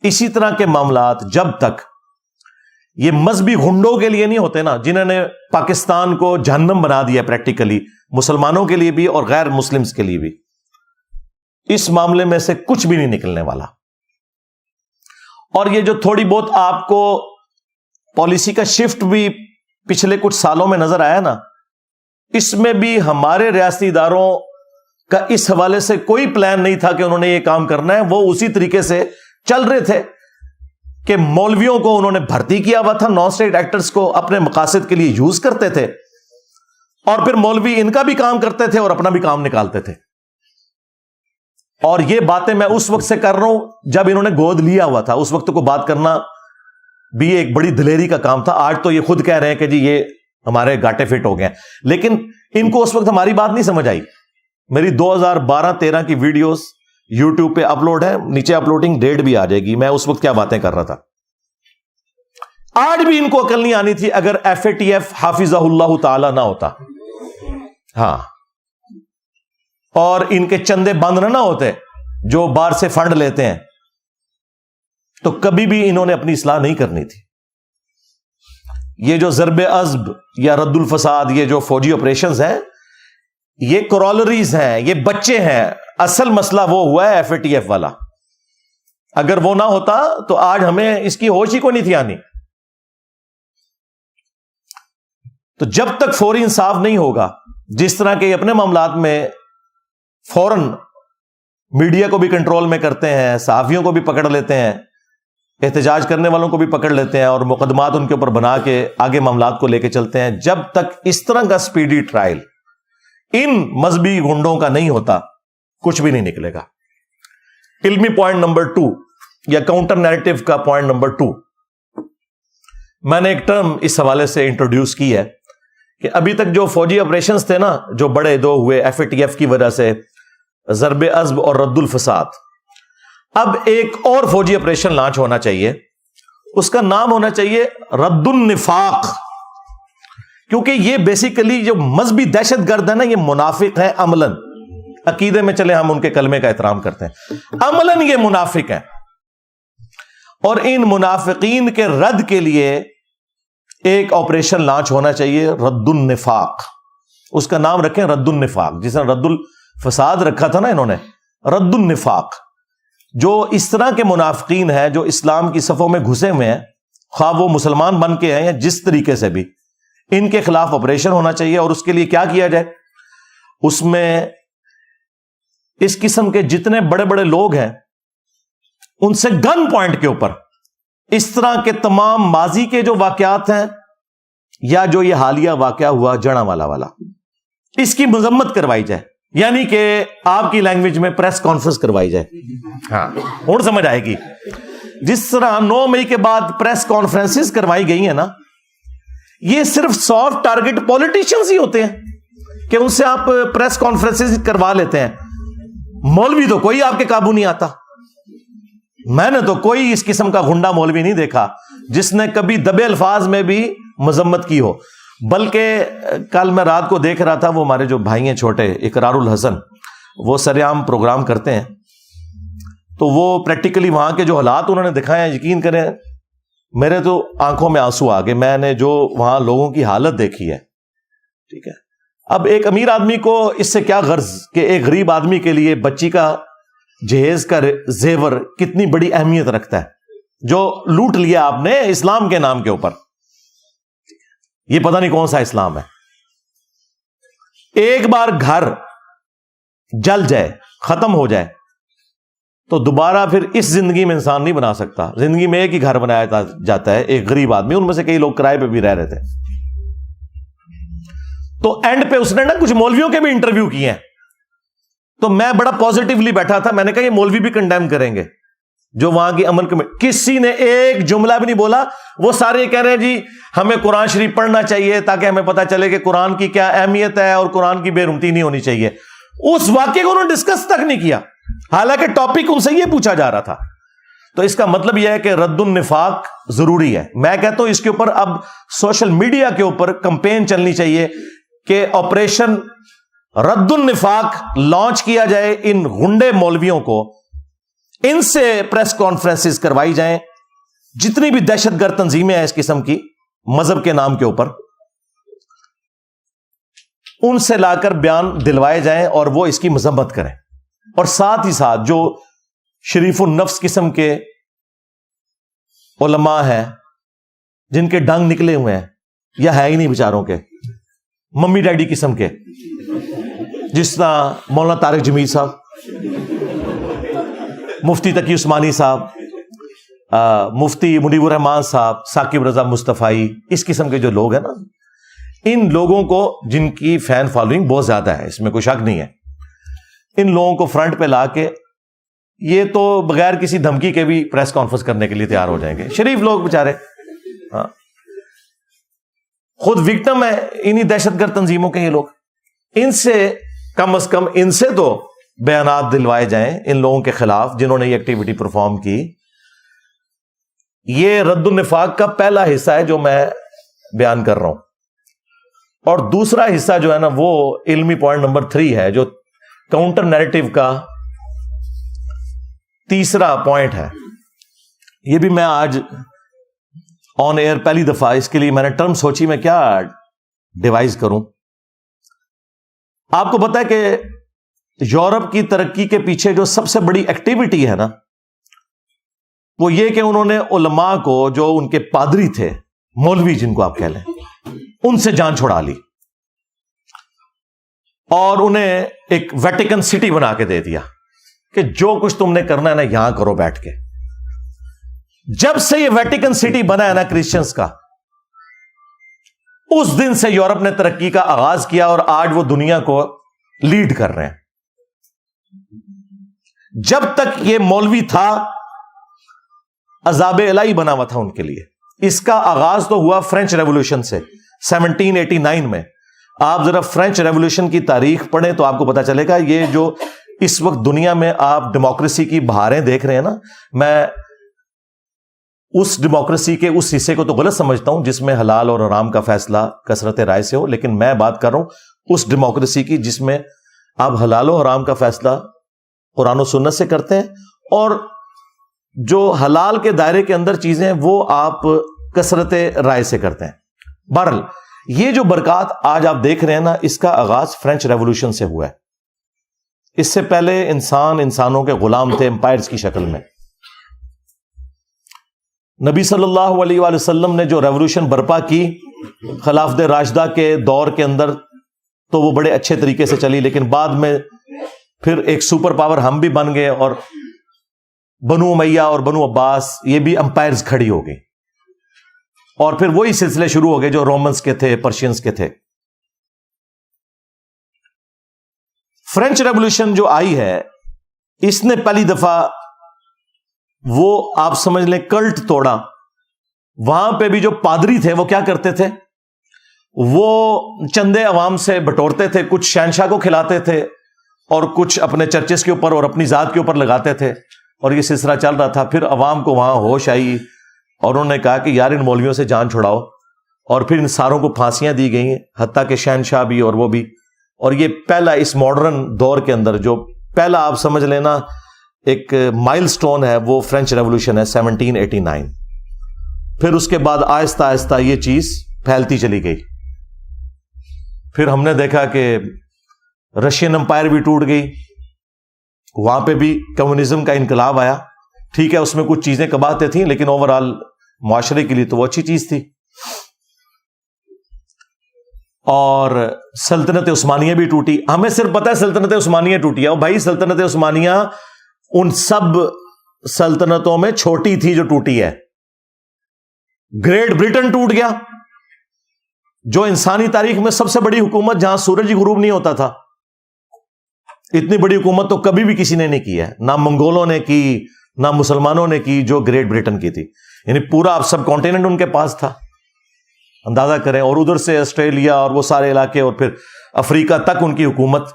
اسی طرح کے معاملات جب تک یہ مذہبی گھنڈوں کے لیے نہیں ہوتے نا، جنہوں نے پاکستان کو جہنم بنا دیا پریکٹیکلی، مسلمانوں کے لیے بھی اور غیر مسلمز کے لیے بھی، اس معاملے میں سے کچھ بھی نہیں نکلنے والا. اور یہ جو تھوڑی بہت آپ کو پالیسی کا شفٹ بھی پچھلے کچھ سالوں میں نظر آیا نا، اس میں بھی ہمارے ریاستی اداروں کا اس حوالے سے کوئی پلان نہیں تھا کہ انہوں نے یہ کام کرنا ہے. وہ اسی طریقے سے چل رہے تھے کہ مولویوں کو انہوں نے بھرتی کیا ہوا تھا، نان اسٹیٹ ایکٹرز کو اپنے مقاصد کے لیے یوز کرتے تھے، اور پھر مولوی ان کا بھی کام کرتے تھے اور اپنا بھی کام نکالتے تھے. اور یہ باتیں میں اس وقت سے کر رہا ہوں جب انہوں نے گود لیا ہوا تھا. اس وقت کو بات کرنا بھی ایک بڑی دلیری کا کام تھا. آج تو یہ خود کہہ رہے ہیں کہ جی یہ ہمارے گاٹے فٹ ہو گئے، لیکن ان کو اس وقت ہماری بات نہیں سمجھ آئی. میری 2012-13 کی ویڈیوز یوٹیوب پہ اپلوڈ ہے، نیچے اپلوڈنگ ڈیٹ بھی آ جائے گی، میں اس وقت کیا باتیں کر رہا تھا. آج بھی ان کو عقل نہیں آنی تھی اگر FATF حافظہ اللہ تعالی نہ ہوتا، ہاں، اور ان کے چندے بند نہ ہوتے جو باہر سے فنڈ لیتے ہیں، تو کبھی بھی انہوں نے اپنی اصلاح نہیں کرنی تھی. یہ جو ضرب عزب یا رد الفساد، یہ جو فوجی آپریشنز ہیں، یہ کرولریز ہیں، یہ بچے ہیں. اصل مسئلہ وہ ہوا ہے FATF والا. اگر وہ نہ ہوتا تو آج ہمیں اس کی ہوش ہی کو نہیں تھی آنی. تو جب تک فوری انصاف نہیں ہوگا، جس طرح کے اپنے معاملات میں فوراً میڈیا کو بھی کنٹرول میں کرتے ہیں، صحافیوں کو بھی پکڑ لیتے ہیں، احتجاج کرنے والوں کو بھی پکڑ لیتے ہیں، اور مقدمات ان کے اوپر بنا کے آگے معاملات کو لے کے چلتے ہیں، جب تک اس طرح کا سپیڈی ٹرائل ان مذہبی گنڈوں کا نہیں ہوتا، کچھ بھی نہیں نکلے گا. علمی پوائنٹ نمبر 2 یا کاؤنٹر نیریٹو کا پوائنٹ نمبر 2، میں نے ایک ٹرم اس حوالے سے انٹروڈیوس کی ہے کہ ابھی تک جو فوجی آپریشنز تھے نا، جو بڑے دو ہوئے FATF کی وجہ سے، ضرب عزب اور رد الفساد، اب ایک اور فوجی آپریشن لانچ ہونا چاہیے. اس کا نام ہونا چاہیے رد النفاق، کیونکہ یہ بیسیکلی جو مذہبی دہشت گرد ہے نا، یہ منافق ہے عملاً. عقیدے میں چلے ہم ان کے کلمے کا احترام کرتے ہیں، عملاً یہ منافق ہیں. اور ان منافقین کے رد کے لیے ایک آپریشن لانچ ہونا چاہیے، رد النفاق. اس کا نام رکھیں رد النفاق، جس نے رد الفساد رکھا تھا نا انہوں نے، رد النفاق. جو اس طرح کے منافقین ہیں جو اسلام کی صفوں میں گھسے ہوئے ہیں، خواہ وہ مسلمان بن کے ہیں یا جس طریقے سے بھی، ان کے خلاف آپریشن ہونا چاہیے. اور اس کے لیے کیا کیا جائے؟ اس میں اس قسم کے جتنے بڑے بڑے لوگ ہیں ان سے گن پوائنٹ کے اوپر اس طرح کے تمام ماضی کے جو واقعات ہیں، یا جو یہ حالیہ واقعہ ہوا جڑا والا، اس کی مذمت کروائی جائے. یعنی کہ آپ کی لینگویج میں پریس کانفرنس کروائی جائے. ہاں، اور سمجھ آئے گی. جس طرح 9 مئی کے بعد پریس کانفرنسز کروائی گئی ہیں نا، یہ صرف سافٹ ٹارگٹ پولیٹیشنز ہی ہوتے ہیں کہ ان سے آپ پریس کانفرنسز کروا لیتے ہیں. مولوی تو کوئی آپ کے قابو نہیں آتا. میں نے تو کوئی اس قسم کا گنڈا مولوی نہیں دیکھا جس نے کبھی دبے الفاظ میں بھی مذمت کی ہو. بلکہ کل میں رات کو دیکھ رہا تھا، وہ ہمارے جو بھائی ہیں چھوٹے، اقرار الحسن، وہ سرعام پروگرام کرتے ہیں، تو وہ پریکٹیکلی وہاں کے جو حالات انہوں نے دکھائے ہیں، یقین کریں میرے تو آنکھوں میں آنسو آ گئے. میں نے جو وہاں لوگوں کی حالت دیکھی ہے, ٹھیک ہے. اب ایک امیر آدمی کو اس سے کیا غرض کہ ایک غریب آدمی کے لیے بچی کا جہیز کا زیور کتنی بڑی اہمیت رکھتا ہے, جو لوٹ لیا آپ نے اسلام کے نام کے اوپر. یہ پتہ نہیں کون سا اسلام ہے. ایک بار گھر جل جائے, ختم ہو جائے, تو دوبارہ پھر اس زندگی میں انسان نہیں بنا سکتا. زندگی میں ایک ہی گھر بنایا جاتا ہے. ایک غریب آدمی, ان میں سے کئی لوگ کرائے پہ بھی رہ رہے تھے. تو اینڈ پہ اس نے نا کچھ مولویوں کے بھی انٹرویو کیے ہیں, تو میں بڑا پازیٹیولی بیٹھا تھا. میں نے کہا یہ مولوی بھی کنڈیم کریں گے جو وہاں کی عمل میں. کسی نے ایک جملہ بھی نہیں بولا. وہ سارے کہہ رہے ہیں جی ہمیں قرآن شریف پڑھنا چاہیے تاکہ ہمیں پتہ چلے کہ قرآن کی کیا اہمیت ہے اور قرآن کی بے رحمتی نہیں ہونی چاہیے. اس واقعے کو انہوں نے ڈسکس تک نہیں کیا, حالانکہ ٹاپک ان سے یہ پوچھا جا رہا تھا. تو اس کا مطلب یہ ہے کہ رد النفاق ضروری ہے. میں کہتا ہوں اس کے اوپر اب سوشل میڈیا کے اوپر کمپین چلنی چاہیے کہ آپریشن رد النفاق لانچ کیا جائے. ان غنڈے مولویوں کو ان سے پریس کانفرنسز کروائی جائیں. جتنی بھی دہشت گرد تنظیمیں ہیں اس قسم کی مذہب کے نام کے اوپر, ان سے لا کر بیان دلوائے جائیں اور وہ اس کی مذمت کریں. اور ساتھ ہی ساتھ جو شریف النفس قسم کے علماء ہیں جن کے ڈنگ نکلے ہوئے ہیں یا ہے ہی نہیں بیچاروں کے, ممی ڈیڈی قسم کے, جس طرح مولانا طارق جمیل صاحب, مفتی تقی عثمانی صاحب, مفتی منیب الرحمان صاحب, ثاقب رضا مصطفی, اس قسم کے جو لوگ ہیں نا, ان لوگوں کو جن کی فین فالوئنگ بہت زیادہ ہے, اس میں کوئی شک نہیں ہے, ان لوگوں کو فرنٹ پہ لا کے یہ تو بغیر کسی دھمکی کے بھی پریس کانفرنس کرنے کے لیے تیار ہو جائیں گے. شریف لوگ بےچارے, ہاں, خود وکٹم ہے انہی دہشت گرد تنظیموں کے یہ لوگ. ان سے کم از کم ان سے تو بیانات دلوائے جائیں ان لوگوں کے خلاف جنہوں نے یہ ایکٹیویٹی پرفارم کی. یہ رد النفاق کا پہلا حصہ ہے جو میں بیان کر رہا ہوں. اور دوسرا حصہ جو ہے نا وہ علمی پوائنٹ نمبر 3 ہے, جو کاؤنٹر نیریٹو کا تیسرا پوائنٹ ہے. یہ بھی میں آج آن ایئر پہلی دفعہ, اس کے لیے میں نے ٹرم سوچی میں کیا ڈیوائز کروں. آپ کو پتا ہے کہ یورپ کی ترقی کے پیچھے جو سب سے بڑی ایکٹیویٹی ہے نا, وہ یہ کہ انہوں نے علماء کو, جو ان کے پادری تھے, مولوی جن کو آپ کہہ لیں, ان سے جان چھڑا لی اور انہیں ایک ویٹیکن سٹی بنا کے دے دیا کہ جو کچھ تم نے کرنا ہے نا یہاں کرو بیٹھ کے. جب سے یہ ویٹیکن سٹی بنا ہے نا کرسچنز کا, اس دن سے یورپ نے ترقی کا آغاز کیا اور آج وہ دنیا کو لیڈ کر رہے ہیں. جب تک یہ مولوی تھا عذاب الہی بنا ہوا تھا ان کے لیے. اس کا آغاز تو ہوا فرینچ ریولوشن سے 1789 میں. آپ ذرا فرینچ ریولوشن کی تاریخ پڑھیں تو آپ کو پتا چلے گا یہ جو اس وقت دنیا میں آپ ڈیموکریسی کی بہاریں دیکھ رہے ہیں نا, میں اس ڈیموکریسی کے اس حصے کو تو غلط سمجھتا ہوں جس میں حلال اور حرام کا فیصلہ کثرت رائے سے ہو, لیکن میں بات کر رہا ہوں اس ڈیموکریسی کی جس میں آپ حلال و حرام کا فیصلہ قرآن و سنت سے کرتے ہیں, اور جو حلال کے دائرے کے اندر چیزیں ہیں وہ آپ کثرت رائے سے کرتے ہیں. بہرحال یہ جو برکات آج آپ دیکھ رہے ہیں نا, اس کا آغاز فرینچ ریولوشن سے ہوا ہے. اس سے پہلے انسانوں کے غلام تھے امپائرز کی شکل میں. نبی صلی اللہ علیہ وآلہ وسلم نے جو ریولوشن برپا کی خلافت راشدہ کے دور کے اندر, تو وہ بڑے اچھے طریقے سے چلی, لیکن بعد میں پھر ایک سپر پاور ہم بھی بن گئے اور بنو امیہ اور بنو عباس یہ بھی امپائرز کھڑی ہو گئی, اور پھر وہی سلسلے شروع ہو گئے جو رومنز کے تھے, پرشینز کے تھے. فرینچ ریولوشن جو آئی ہے اس نے پہلی دفعہ وہ آپ سمجھ لیں کلٹ توڑا. وہاں پہ بھی جو پادری تھے وہ کیا کرتے تھے, وہ چندے عوام سے بٹورتے تھے, کچھ شہنشاہ کو کھلاتے تھے اور کچھ اپنے چرچز کے اوپر اور اپنی ذات کے اوپر لگاتے تھے, اور یہ سلسلہ چل رہا تھا. پھر عوام کو وہاں ہوش آئی اور انہوں نے کہا کہ یار ان مولویوں سے جان چھڑاؤ, اور پھر ان ساروں کو پھانسیاں دی گئی ہیں, حتیٰ کہ شہنشاہ بھی اور وہ بھی. اور یہ پہلا اس ماڈرن دور کے اندر جو پہلا آپ سمجھ لینا ایک مائل سٹون ہے وہ فرینچ ریولوشن ہے 1789. پھر اس کے بعد آہستہ آہستہ یہ چیز پھیلتی چلی گئی. پھر ہم نے دیکھا کہ رشین امپائر بھی ٹوٹ گئی, وہاں پہ بھی کمیونزم کا انقلاب آیا. ٹھیک ہے, اس میں کچھ چیزیں کباہتے تھیں لیکن اوور آل معاشرے کے لیے تو وہ اچھی چیز تھی. اور سلطنت عثمانیہ بھی ٹوٹی. ہمیں صرف پتہ ہے سلطنت عثمانیہ ٹوٹی ہے. بھائی سلطنت عثمانیہ ان سب سلطنتوں میں چھوٹی تھی جو ٹوٹی ہے. گریٹ برٹن ٹوٹ گیا, جو انسانی تاریخ میں سب سے بڑی حکومت, جہاں سورج ہی غروب نہیں ہوتا تھا. اتنی بڑی حکومت تو کبھی بھی کسی نے نہیں کی ہے, نہ منگولوں نے کی نہ مسلمانوں نے کی جو گریٹ برٹن کی تھی. یعنی پورا سب کانٹیننٹ ان کے پاس تھا, اندازہ کریں. اور ادھر سے آسٹریلیا اور وہ سارے علاقے اور پھر افریقہ تک ان کی حکومت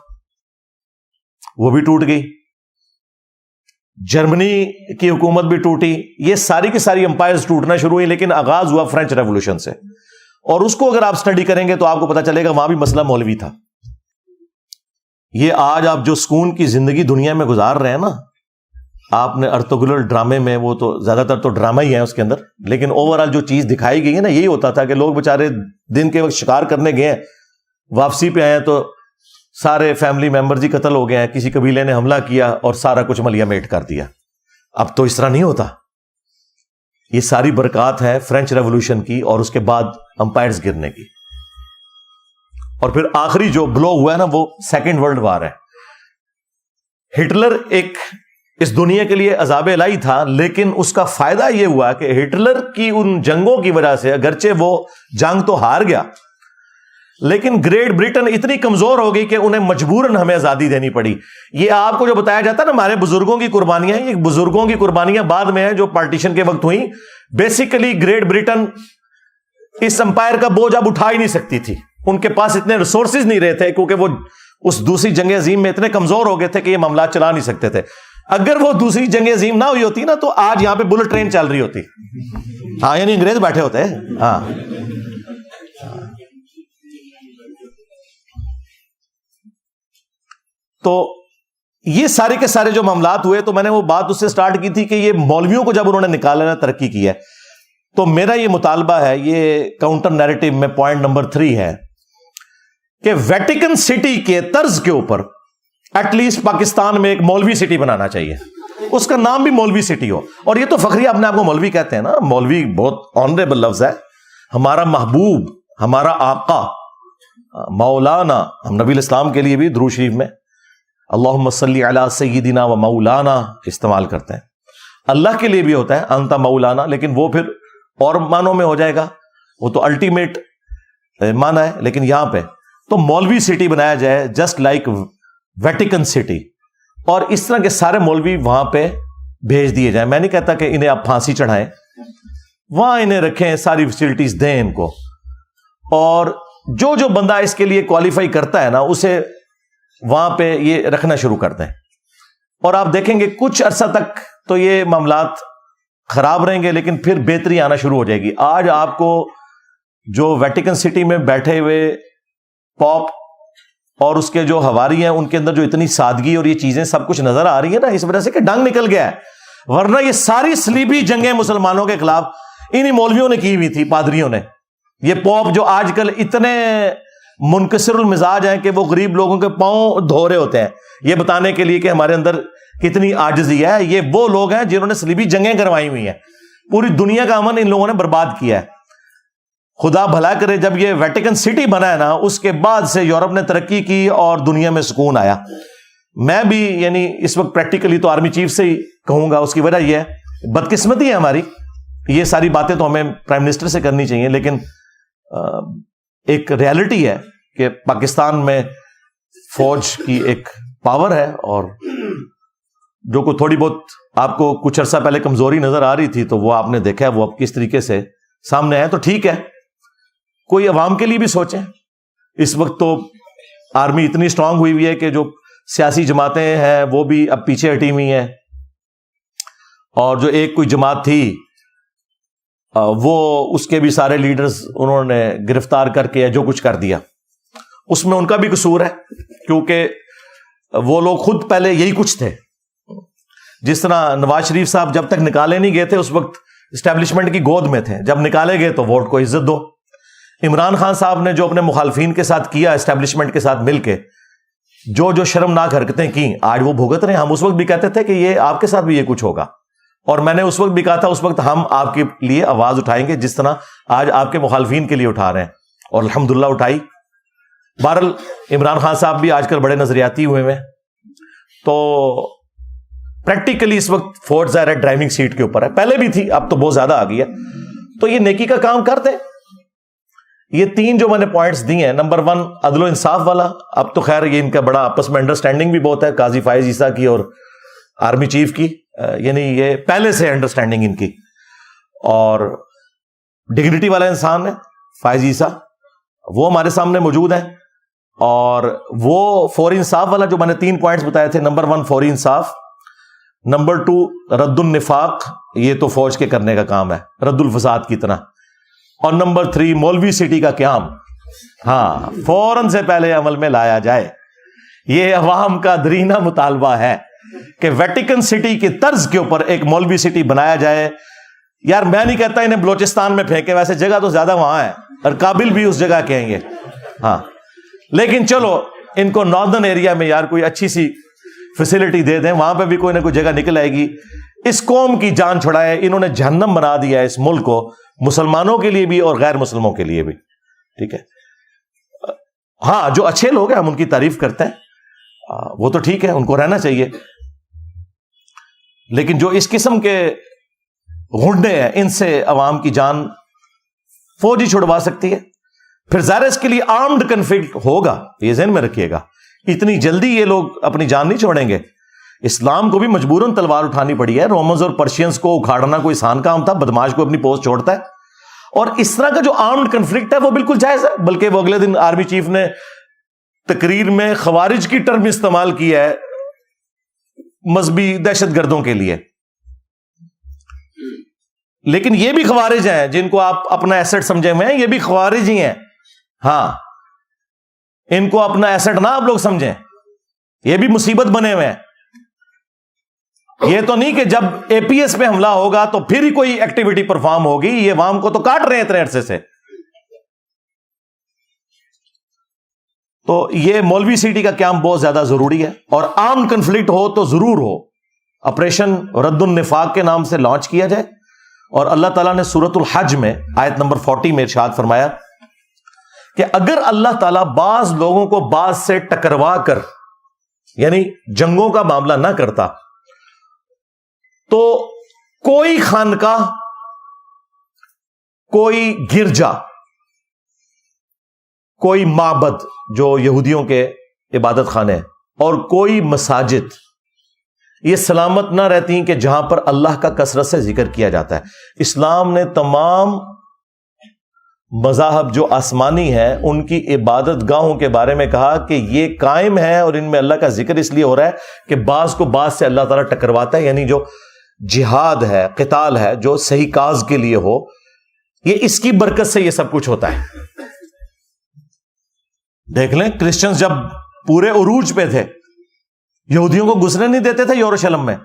وہ بھی ٹوٹ گئی. جرمنی کی حکومت بھی ٹوٹی. یہ ساری کی ساری امپائرز ٹوٹنا شروع ہوئی, لیکن آغاز ہوا فرینچ ریولوشن سے. اور اس کو اگر آپ سٹڈی کریں گے تو آپ کو پتا چلے گا وہاں بھی مسئلہ مولوی تھا. یہ آج آپ جو سکون کی زندگی دنیا میں گزار رہے ہیں نا, آپ نے ارطغرل ڈرامے میں, وہ تو زیادہ تر تو ڈرامہ ہی ہے اس کے اندر, لیکن اوور آل جو چیز دکھائی گئی ہے نا, یہی ہوتا تھا کہ لوگ بےچارے دن کے وقت شکار کرنے گئے ہیں, واپسی پہ آئے تو سارے فیملی ممبرز ہی قتل ہو گئے ہیں, کسی قبیلے نے حملہ کیا اور سارا کچھ ملیا میٹ کر دیا. اب تو اس طرح نہیں ہوتا. یہ ساری برکات ہے فرینچ ریولوشن کی اور اس کے بعد امپائرز گرنے کی. اور پھر آخری جو بلو ہوا ہے نا, وہ سیکنڈ ورلڈ وار ہے. ہٹلر ایک اس دنیا کے لیے عذاب الہی تھا, لیکن اس کا فائدہ یہ ہوا کہ ہٹلر کی ان جنگوں کی وجہ سے, اگرچہ وہ جنگ تو ہار گیا, لیکن گریٹ برٹن اتنی کمزور ہو گئی کہ انہیں مجبوراً ہمیں آزادی دینی پڑی. یہ آپ کو جو بتایا جاتا ہے نا ہمارے بزرگوں کی قربانیاں ہیں, یہ بزرگوں کی قربانیاں بعد میں ہیں جو پارٹیشن کے وقت ہوئی. بیسیکلی گریٹ برٹن اس امپائر کا بوجھ اب اٹھا ہی نہیں سکتی تھی. ان کے پاس اتنے ریسورسز نہیں رہے تھے, کیونکہ وہ اس دوسری جنگ عظیم میں اتنے کمزور ہو گئے تھے کہ یہ معاملات چلا نہیں سکتے تھے. اگر وہ دوسری جنگ عظیم نہ ہوئی ہوتی نا تو آج یہاں پہ بلٹ ٹرین چل رہی ہوتی. ہاں, یعنی انگریز بیٹھے ہوتے ہیں. ہاں, تو یہ سارے کے سارے جو معاملات ہوئے, تو میں نے وہ بات اس سے سٹارٹ کی تھی کہ یہ مولویوں کو جب انہوں نے نکالا نا, ترقی کی ہے, تو میرا یہ مطالبہ ہے, یہ کاؤنٹر نیریٹو میں پوائنٹ نمبر 3 ہے کہ ویٹیکن سٹی کے طرز کے اوپر ایٹ لیسٹ پاکستان میں ایک مولوی سٹی بنانا چاہیے. اس کا نام بھی مولوی سٹی ہو. اور یہ تو فخری اپنے آپ کو مولوی کہتے ہیں نا, مولوی بہت آنریبل لفظ ہے. ہمارا محبوب, ہمارا آقا مولانا, ہم نبی الاسلام کے لیے بھی درود شریف میں اللہم صلی علی سیدنا و مولانا استعمال کرتے ہیں. اللہ کے لیے بھی ہوتا ہے انت مولانا, لیکن وہ پھر اور معنوں میں ہو جائے گا, وہ تو الٹیمیٹ معنی ہے. لیکن یہاں پہ تو مولوی سٹی بنایا جائے جسٹ لائک ویٹیکن سٹی, اور اس طرح کے سارے مولوی وہاں پہ بھیج دیے جائیں. میں نہیں کہتا کہ انہیں آپ پھانسی چڑھائیں, وہاں انہیں رکھیں, ساری فیسلٹیز دیں ان کو, اور جو جو بندہ اس کے لیے کوالیفائی کرتا ہے نا, اسے وہاں پہ یہ رکھنا شروع کر دیں. اور آپ دیکھیں گے کچھ عرصہ تک تو یہ معاملات خراب رہیں گے, لیکن پھر بہتری آنا شروع ہو جائے گی. آج آپ کو جو ویٹیکن سٹی میں بیٹھے ہوئے پاپ اور اس کے جو حواری ہیں, ان کے اندر جو اتنی سادگی اور یہ چیزیں سب کچھ نظر آ رہی ہے نا, اس وجہ سے کہ ڈنگ نکل گیا ہے. ورنہ یہ ساری صلیبی جنگیں مسلمانوں کے خلاف انہی مولویوں نے کی ہوئی تھی, پادریوں نے. یہ پوپ جو آج کل اتنے منکسر المزاج ہیں کہ وہ غریب لوگوں کے پاؤں دھو رہے ہوتے ہیں یہ بتانے کے لیے کہ ہمارے اندر کتنی عاجزی ہے, یہ وہ لوگ ہیں جنہوں نے صلیبی جنگیں کروائی ہوئی ہیں. پوری دنیا کا امن ان لوگوں نے برباد کیا ہے. خدا بھلا کرے, جب یہ ویٹیکن سٹی بنا ہے نا, اس کے بعد سے یورپ نے ترقی کی اور دنیا میں سکون آیا. میں بھی یعنی اس وقت پریکٹیکلی تو آرمی چیف سے ہی کہوں گا, اس کی وجہ یہ ہے بدقسمتی ہے ہماری. یہ ساری باتیں تو ہمیں پرائم منسٹر سے کرنی چاہیے, لیکن ایک ریالٹی ہے کہ پاکستان میں فوج کی ایک پاور ہے, اور جو کو تھوڑی بہت آپ کو کچھ عرصہ پہلے کمزوری نظر آ رہی تھی, تو وہ آپ نے دیکھا ہے وہ اب کس طریقے سے سامنے آئے. تو ٹھیک ہے, کوئی عوام کے لیے بھی سوچیں. اس وقت تو آرمی اتنی اسٹرانگ ہوئی ہوئی ہے کہ جو سیاسی جماعتیں ہیں وہ بھی اب پیچھے ہٹی ہوئی ہیں, اور جو ایک کوئی جماعت تھی وہ اس کے بھی سارے لیڈرز انہوں نے گرفتار کر کے جو کچھ کر دیا. اس میں ان کا بھی قصور ہے, کیونکہ وہ لوگ خود پہلے یہی کچھ تھے. جس طرح نواز شریف صاحب جب تک نکالے نہیں گئے تھے اس وقت اسٹیبلشمنٹ کی گود میں تھے. جب نکالے گئے تو ووٹ کو عزت دو. عمران خان صاحب نے جو اپنے مخالفین کے ساتھ کیا اسٹیبلشمنٹ کے ساتھ مل کے, جو جو شرمناک حرکتیں کی, آج وہ بھگت رہے ہیں. ہم اس وقت بھی کہتے تھے کہ یہ آپ کے ساتھ بھی یہ کچھ ہوگا, اور میں نے اس وقت بھی کہا تھا اس وقت ہم آپ کے لیے آواز اٹھائیں گے جس طرح آج آپ کے مخالفین کے لیے اٹھا رہے ہیں, اور الحمدللہ اٹھائی. بہرحال عمران خان صاحب بھی آج کل بڑے نظریاتی ہوئے ہیں, تو پریکٹیکلی اس وقت فوج ظاہر ہے ڈرائیونگ سیٹ کے اوپر ہے, پہلے بھی تھی اب تو بہت زیادہ آ گئی ہے. تو یہ نیکی کا کام کرتے ہیں. یہ 3 جو میں نے پوائنٹس دی ہیں, نمبر 1 عدل و انصاف والا. اب تو خیر یہ ان کا بڑا آپس میں انڈرسٹینڈنگ بھی بہت ہے, قاضی فائز عیسیٰ کی اور آرمی چیف کی, یعنی یہ پہلے سے انڈرسٹینڈنگ ان کی. اور ڈگنیٹی والا انسان ہے فائز عیسیٰ, وہ ہمارے سامنے موجود ہیں. اور وہ فوری انصاف والا جو میں نے 3 پوائنٹس بتائے تھے, نمبر 1 فوری انصاف, نمبر 2 رد النفاق, یہ تو فوج کے کرنے کا کام ہے رد الفساد کی طرح, اور نمبر 3 مولوی سٹی کا قیام. ہاں, فوراً سے پہلے عمل میں لایا جائے. یہ عوام کا درینہ مطالبہ ہے کہ ویٹیکن سٹی کی طرز کے اوپر ایک مولوی سٹی بنایا جائے. یار میں نہیں کہتا انہیں بلوچستان میں پھینکے, ویسے جگہ تو زیادہ وہاں ہے اور قابل بھی اس جگہ کے ہیں یہ, ہاں, لیکن چلو ان کو ناردرن ایریا میں یار کوئی اچھی سی فیسلٹی دے دیں, وہاں پہ بھی کوئی نہ کوئی جگہ نکل آئے گی. اس قوم کی جان چھڑائے, انہوں نے جہنم بنا دیا ہے اس ملک کو, مسلمانوں کے لیے بھی اور غیر مسلموں کے لیے بھی. ٹھیک ہے, ہاں جو اچھے لوگ ہیں ہم ان کی تعریف کرتے ہیں, وہ تو ٹھیک ہے, ان کو رہنا چاہیے. لیکن جو اس قسم کے غنڈے ہیں, ان سے عوام کی جان فوج ہی چھڑوا سکتی ہے. پھر ظاہر اس کے لیے آرمڈ کنفلکٹ ہوگا, یہ ذہن میں رکھیے گا. اتنی جلدی یہ لوگ اپنی جان نہیں چھوڑیں گے. اسلام کو بھی مجبوراً تلوار اٹھانی پڑی ہے. رومنز اور پرشینز کو اکھاڑنا کوئی آسان کام تھا, بدماش کو اپنی پوسٹ چھوڑتا ہے. اور اس طرح کا جو آرمڈ کنفلکٹ ہے وہ بالکل جائز ہے. بلکہ وہ اگلے دن آرمی چیف نے تقریر میں خوارج کی ٹرم استعمال کی ہے مذہبی دہشت گردوں کے لیے. لیکن یہ بھی خوارج ہیں جن کو آپ اپنا ایسٹ سمجھے ہوئے ہیں, یہ بھی خوارج ہی ہیں. ہاں, ان کو اپنا ایسٹ نہ آپ لوگ سمجھیں, یہ بھی مصیبت بنے ہوئے ہیں. یہ تو نہیں کہ جب اے پی ایس پہ حملہ ہوگا تو پھر ہی کوئی ایکٹیویٹی پرفارم ہوگی. یہ عوام کو تو کاٹ رہے ہیں اتنے عرصے سے. تو یہ مولوی سٹی کا قیام بہت زیادہ ضروری ہے, اور عام کنفلکٹ ہو تو ضرور ہو. آپریشن رد النفاق کے نام سے لانچ کیا جائے. اور اللہ تعالیٰ نے سورۃ الحج میں آیت نمبر 40 میں ارشاد فرمایا کہ اگر اللہ تعالیٰ بعض لوگوں کو بعض سے ٹکروا کر, یعنی جنگوں کا معاملہ نہ کرتا, تو کوئی خانقاہ, کوئی گرجا, کوئی معبد جو یہودیوں کے عبادت خانے, اور کوئی مساجد یہ سلامت نہ رہتی کہ جہاں پر اللہ کا کثرت سے ذکر کیا جاتا ہے. اسلام نے تمام مذاہب جو آسمانی ہیں ان کی عبادت گاہوں کے بارے میں کہا کہ یہ قائم ہے, اور ان میں اللہ کا ذکر اس لیے ہو رہا ہے کہ بعض کو بعض سے اللہ تعالیٰ ٹکرواتا ہے. یعنی جو جہاد ہے, قتال ہے, جو صحیح کاز کے لیے ہو, یہ اس کی برکت سے یہ سب کچھ ہوتا ہے. دیکھ لیں کرسچنز جب پورے عروج پہ تھے, یہودیوں کو گھسنے نہیں دیتے تھے یروشلم میں.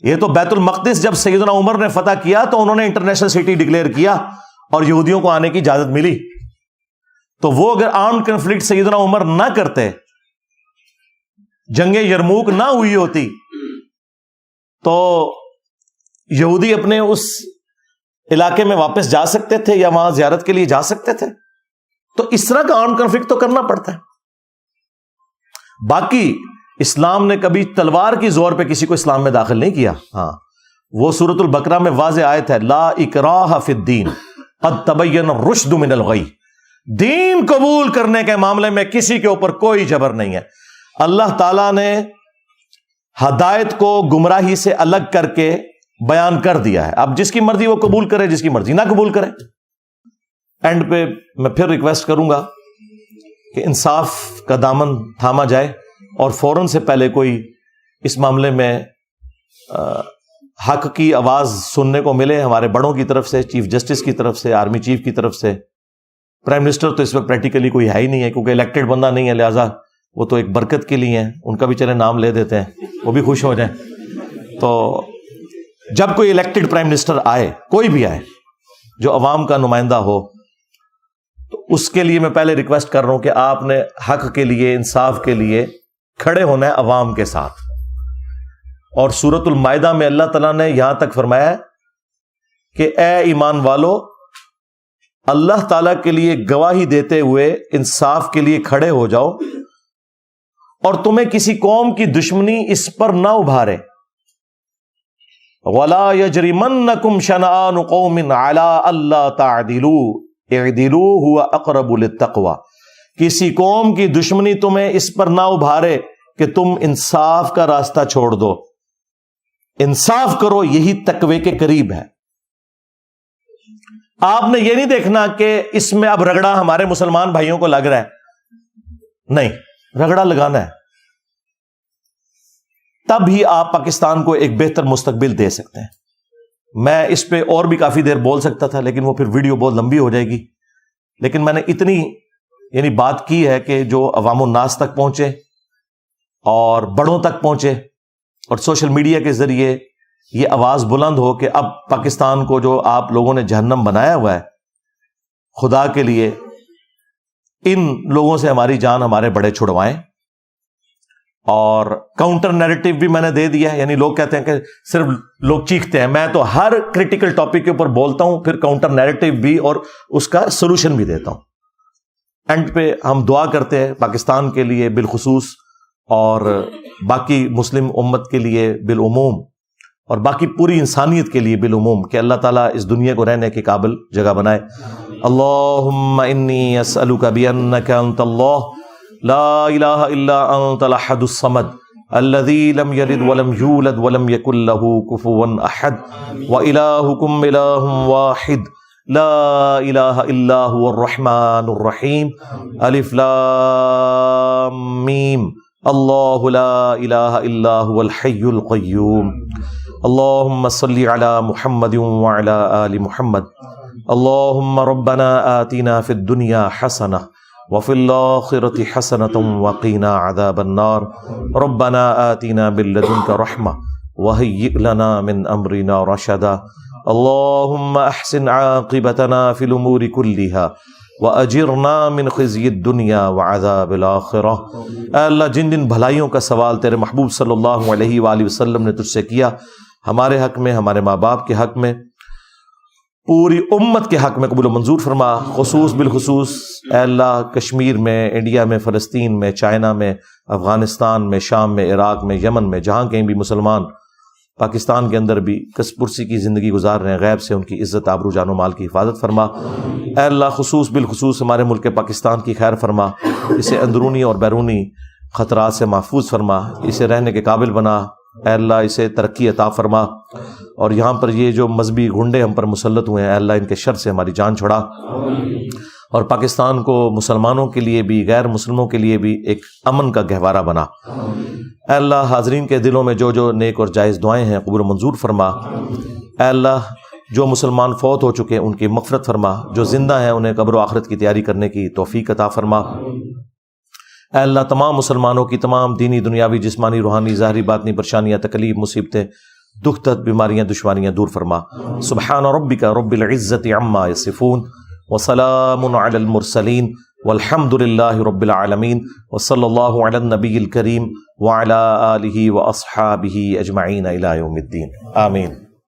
یہ تو بیت المقدس جب سیدنا عمر نے فتح کیا تو انہوں نے انٹرنیشنل سٹی ڈکلیئر کیا اور یہودیوں کو آنے کی اجازت ملی. تو وہ اگر آرمڈ کنفلکٹ سیدنا عمر نہ کرتے, جنگ یرموک نہ ہوئی ہوتی, تو یہودی اپنے اس علاقے میں واپس جا سکتے تھے یا وہاں زیارت کے لیے جا سکتے تھے. تو اس طرح کا آرمڈ کنفلکٹ تو کرنا پڑتا ہے. باقی اسلام نے کبھی تلوار کی زور پہ کسی کو اسلام میں داخل نہیں کیا. ہاں, وہ سورۃ البقرہ میں واضح آیت ہے, لا اکراہ فی الدین قد تبین الرشد من الغی. دین قبول کرنے کے معاملے میں کسی کے اوپر کوئی جبر نہیں ہے. اللہ تعالیٰ نے ہدایت کو گمراہی سے الگ کر کے بیان کر دیا ہے. اب جس کی مرضی وہ قبول کرے, جس کی مرضی نہ قبول کرے. اینڈ پہ میں پھر ریکویسٹ کروں گا کہ انصاف کا دامن تھاما جائے, اور فوراً سے پہلے کوئی اس معاملے میں حق کی آواز سننے کو ملے ہمارے بڑوں کی طرف سے, چیف جسٹس کی طرف سے, آرمی چیف کی طرف سے. پرائم منسٹر تو اس وقت پریکٹیکلی کوئی ہے ہی نہیں ہے کیونکہ الیکٹڈ بندہ نہیں ہے, لہٰذا وہ تو ایک برکت کے لیے ہیں, ان کا بھی چلے نام لے دیتے ہیں, وہ بھی خوش ہو جائیں. تو جب کوئی الیکٹڈ پرائم منسٹر آئے، کوئی بھی آئے جو عوام کا نمائندہ ہو، تو اس کے لیے میں پہلے ریکویسٹ کر رہا ہوں کہ آپ نے حق کے لیے، انصاف کے لیے کھڑے ہونا ہے عوام کے ساتھ. اور سورۃ المائدہ میں اللہ تعالیٰ نے یہاں تک فرمایا کہ اے ایمان والو، اللہ تعالیٰ کے لیے گواہی دیتے ہوئے انصاف کے لیے کھڑے ہو جاؤ، اور تمہیں کسی قوم کی دشمنی اس پر نہ ابھارے. وَلَا يَجْرِمَنَّكُمْ شَنَآنُ قَوْمٍ عَلَىٰ أَلَّا تَعْدِلُوا اعْدِلُوا هُوَ أَقْرَبُ لِلتَّقْوَىٰ. کسی قوم کی دشمنی تمہیں اس پر نہ ابھارے کہ تم انصاف کا راستہ چھوڑ دو. انصاف کرو، یہی تقوی کے قریب ہے. آپ نے یہ نہیں دیکھنا کہ اس میں اب رگڑا ہمارے مسلمان بھائیوں کو لگ رہا ہے، نہیں، رگڑا لگانا ہے، تب ہی آپ پاکستان کو ایک بہتر مستقبل دے سکتے ہیں. میں اس پہ اور بھی کافی دیر بول سکتا تھا، لیکن وہ پھر ویڈیو بہت لمبی ہو جائے گی. لیکن میں نے اتنی بات کی ہے کہ جو عوام الناس تک پہنچے اور بڑوں تک پہنچے، اور سوشل میڈیا کے ذریعے یہ آواز بلند ہو کہ اب پاکستان کو جو آپ لوگوں نے جہنم بنایا ہوا ہے، خدا کے لیے ان لوگوں سے ہماری جان ہمارے بڑے چھڑوائیں. اور کاؤنٹر نیریٹو بھی میں نے دے دیا ہے. یعنی لوگ کہتے ہیں کہ صرف لوگ چیختے ہیں، میں تو ہر کریٹیکل ٹاپک کے اوپر بولتا ہوں، پھر کاؤنٹر نیریٹو بھی اور اس کا سولوشن بھی دیتا ہوں. اینڈ پہ ہم دعا کرتے ہیں پاکستان کے لیے بالخصوص، اور باقی مسلم امت کے لیے بالعموم، اور باقی پوری انسانیت کے لیے بالعموم، کہ اللہ تعالیٰ اس دنیا کو رہنے کے قابل جگہ بنائے. اللہم انی اسألک بانک انت اللہ لا الہ الا انت الاحد الصمد الذی لم یلد ولم یولد ولم یکن له کفوا احد والہکم الہ واحد لا الہ الا هو الرحمن الرحیم الف لام میم اللہ لا الہ الا هو الحی القیوم. اللہم صلی علی محمد وعلی آل محمد. اللہم ربنا آتنا فی الدنیا حسنہ وفی الآخرۃ حسنۃ وقنا عذاب النار. ربنا آتنا من لدنک رحمہ وہیئ لنا من امرنا رشدا. اللہم احسن عاقبتنا فی الامور کلہا وَأَجِرْنَا مِنْ خِزْيِ الدُّنْيَا وَعَذَابِ الْآخِرَةِ. اے اللہ، جن جن بھلائیوں کا سوال تیرے محبوب صلی اللہ علیہ وآلہ وسلم نے تجھ سے کیا، ہمارے حق میں، ہمارے ماں باپ کے حق میں، پوری امت کے حق میں قبول و منظور فرما. خصوص بالخصوص اے اللہ کشمیر میں، انڈیا میں، فلسطین میں، چائنا میں، افغانستان میں، شام میں، عراق میں، یمن میں، جہاں کہیں بھی مسلمان پاکستان کے اندر بھی کس پرسی کی زندگی گزار رہے ہیں، غیب سے ان کی عزت، آبرو، جان و مال کی حفاظت فرما. اے اللہ خصوص بالخصوص ہمارے ملک پاکستان کی خیر فرما، اسے اندرونی اور بیرونی خطرات سے محفوظ فرما، اسے رہنے کے قابل بنا. اے اللہ اسے ترقی عطا فرما، اور یہاں پر یہ جو مذہبی گنڈے ہم پر مسلط ہوئے ہیں، اے اللہ ان کے شر سے ہماری جان چھڑا، اور پاکستان کو مسلمانوں کے لیے بھی، غیر مسلموں کے لیے بھی ایک امن کا گہوارہ بنا. اے اللہ حاضرین کے دلوں میں جو جو نیک اور جائز دعائیں ہیں قبول و منظور فرما. اے اللہ جو مسلمان فوت ہو چکے ہیں ان کی مغفرت فرما، جو زندہ ہیں انہیں قبر و آخرت کی تیاری کرنے کی توفیق عطا فرما. اے اللہ تمام مسلمانوں کی تمام دینی، دنیاوی، جسمانی، روحانی، ظاہری، باطنی پریشانیاں، تکلیف، مصیبتیں، دکھ درد، بیماریاں، دشواریاں دور فرما. سبحان ربک رب العزت عما یصفون وسلام علی المرسلین والحمد للہ رب العالمین وصلی اللہ علی النبی الکریم وعلی آلہ واصحابہ اجمعین الی یوم الدین. آمین.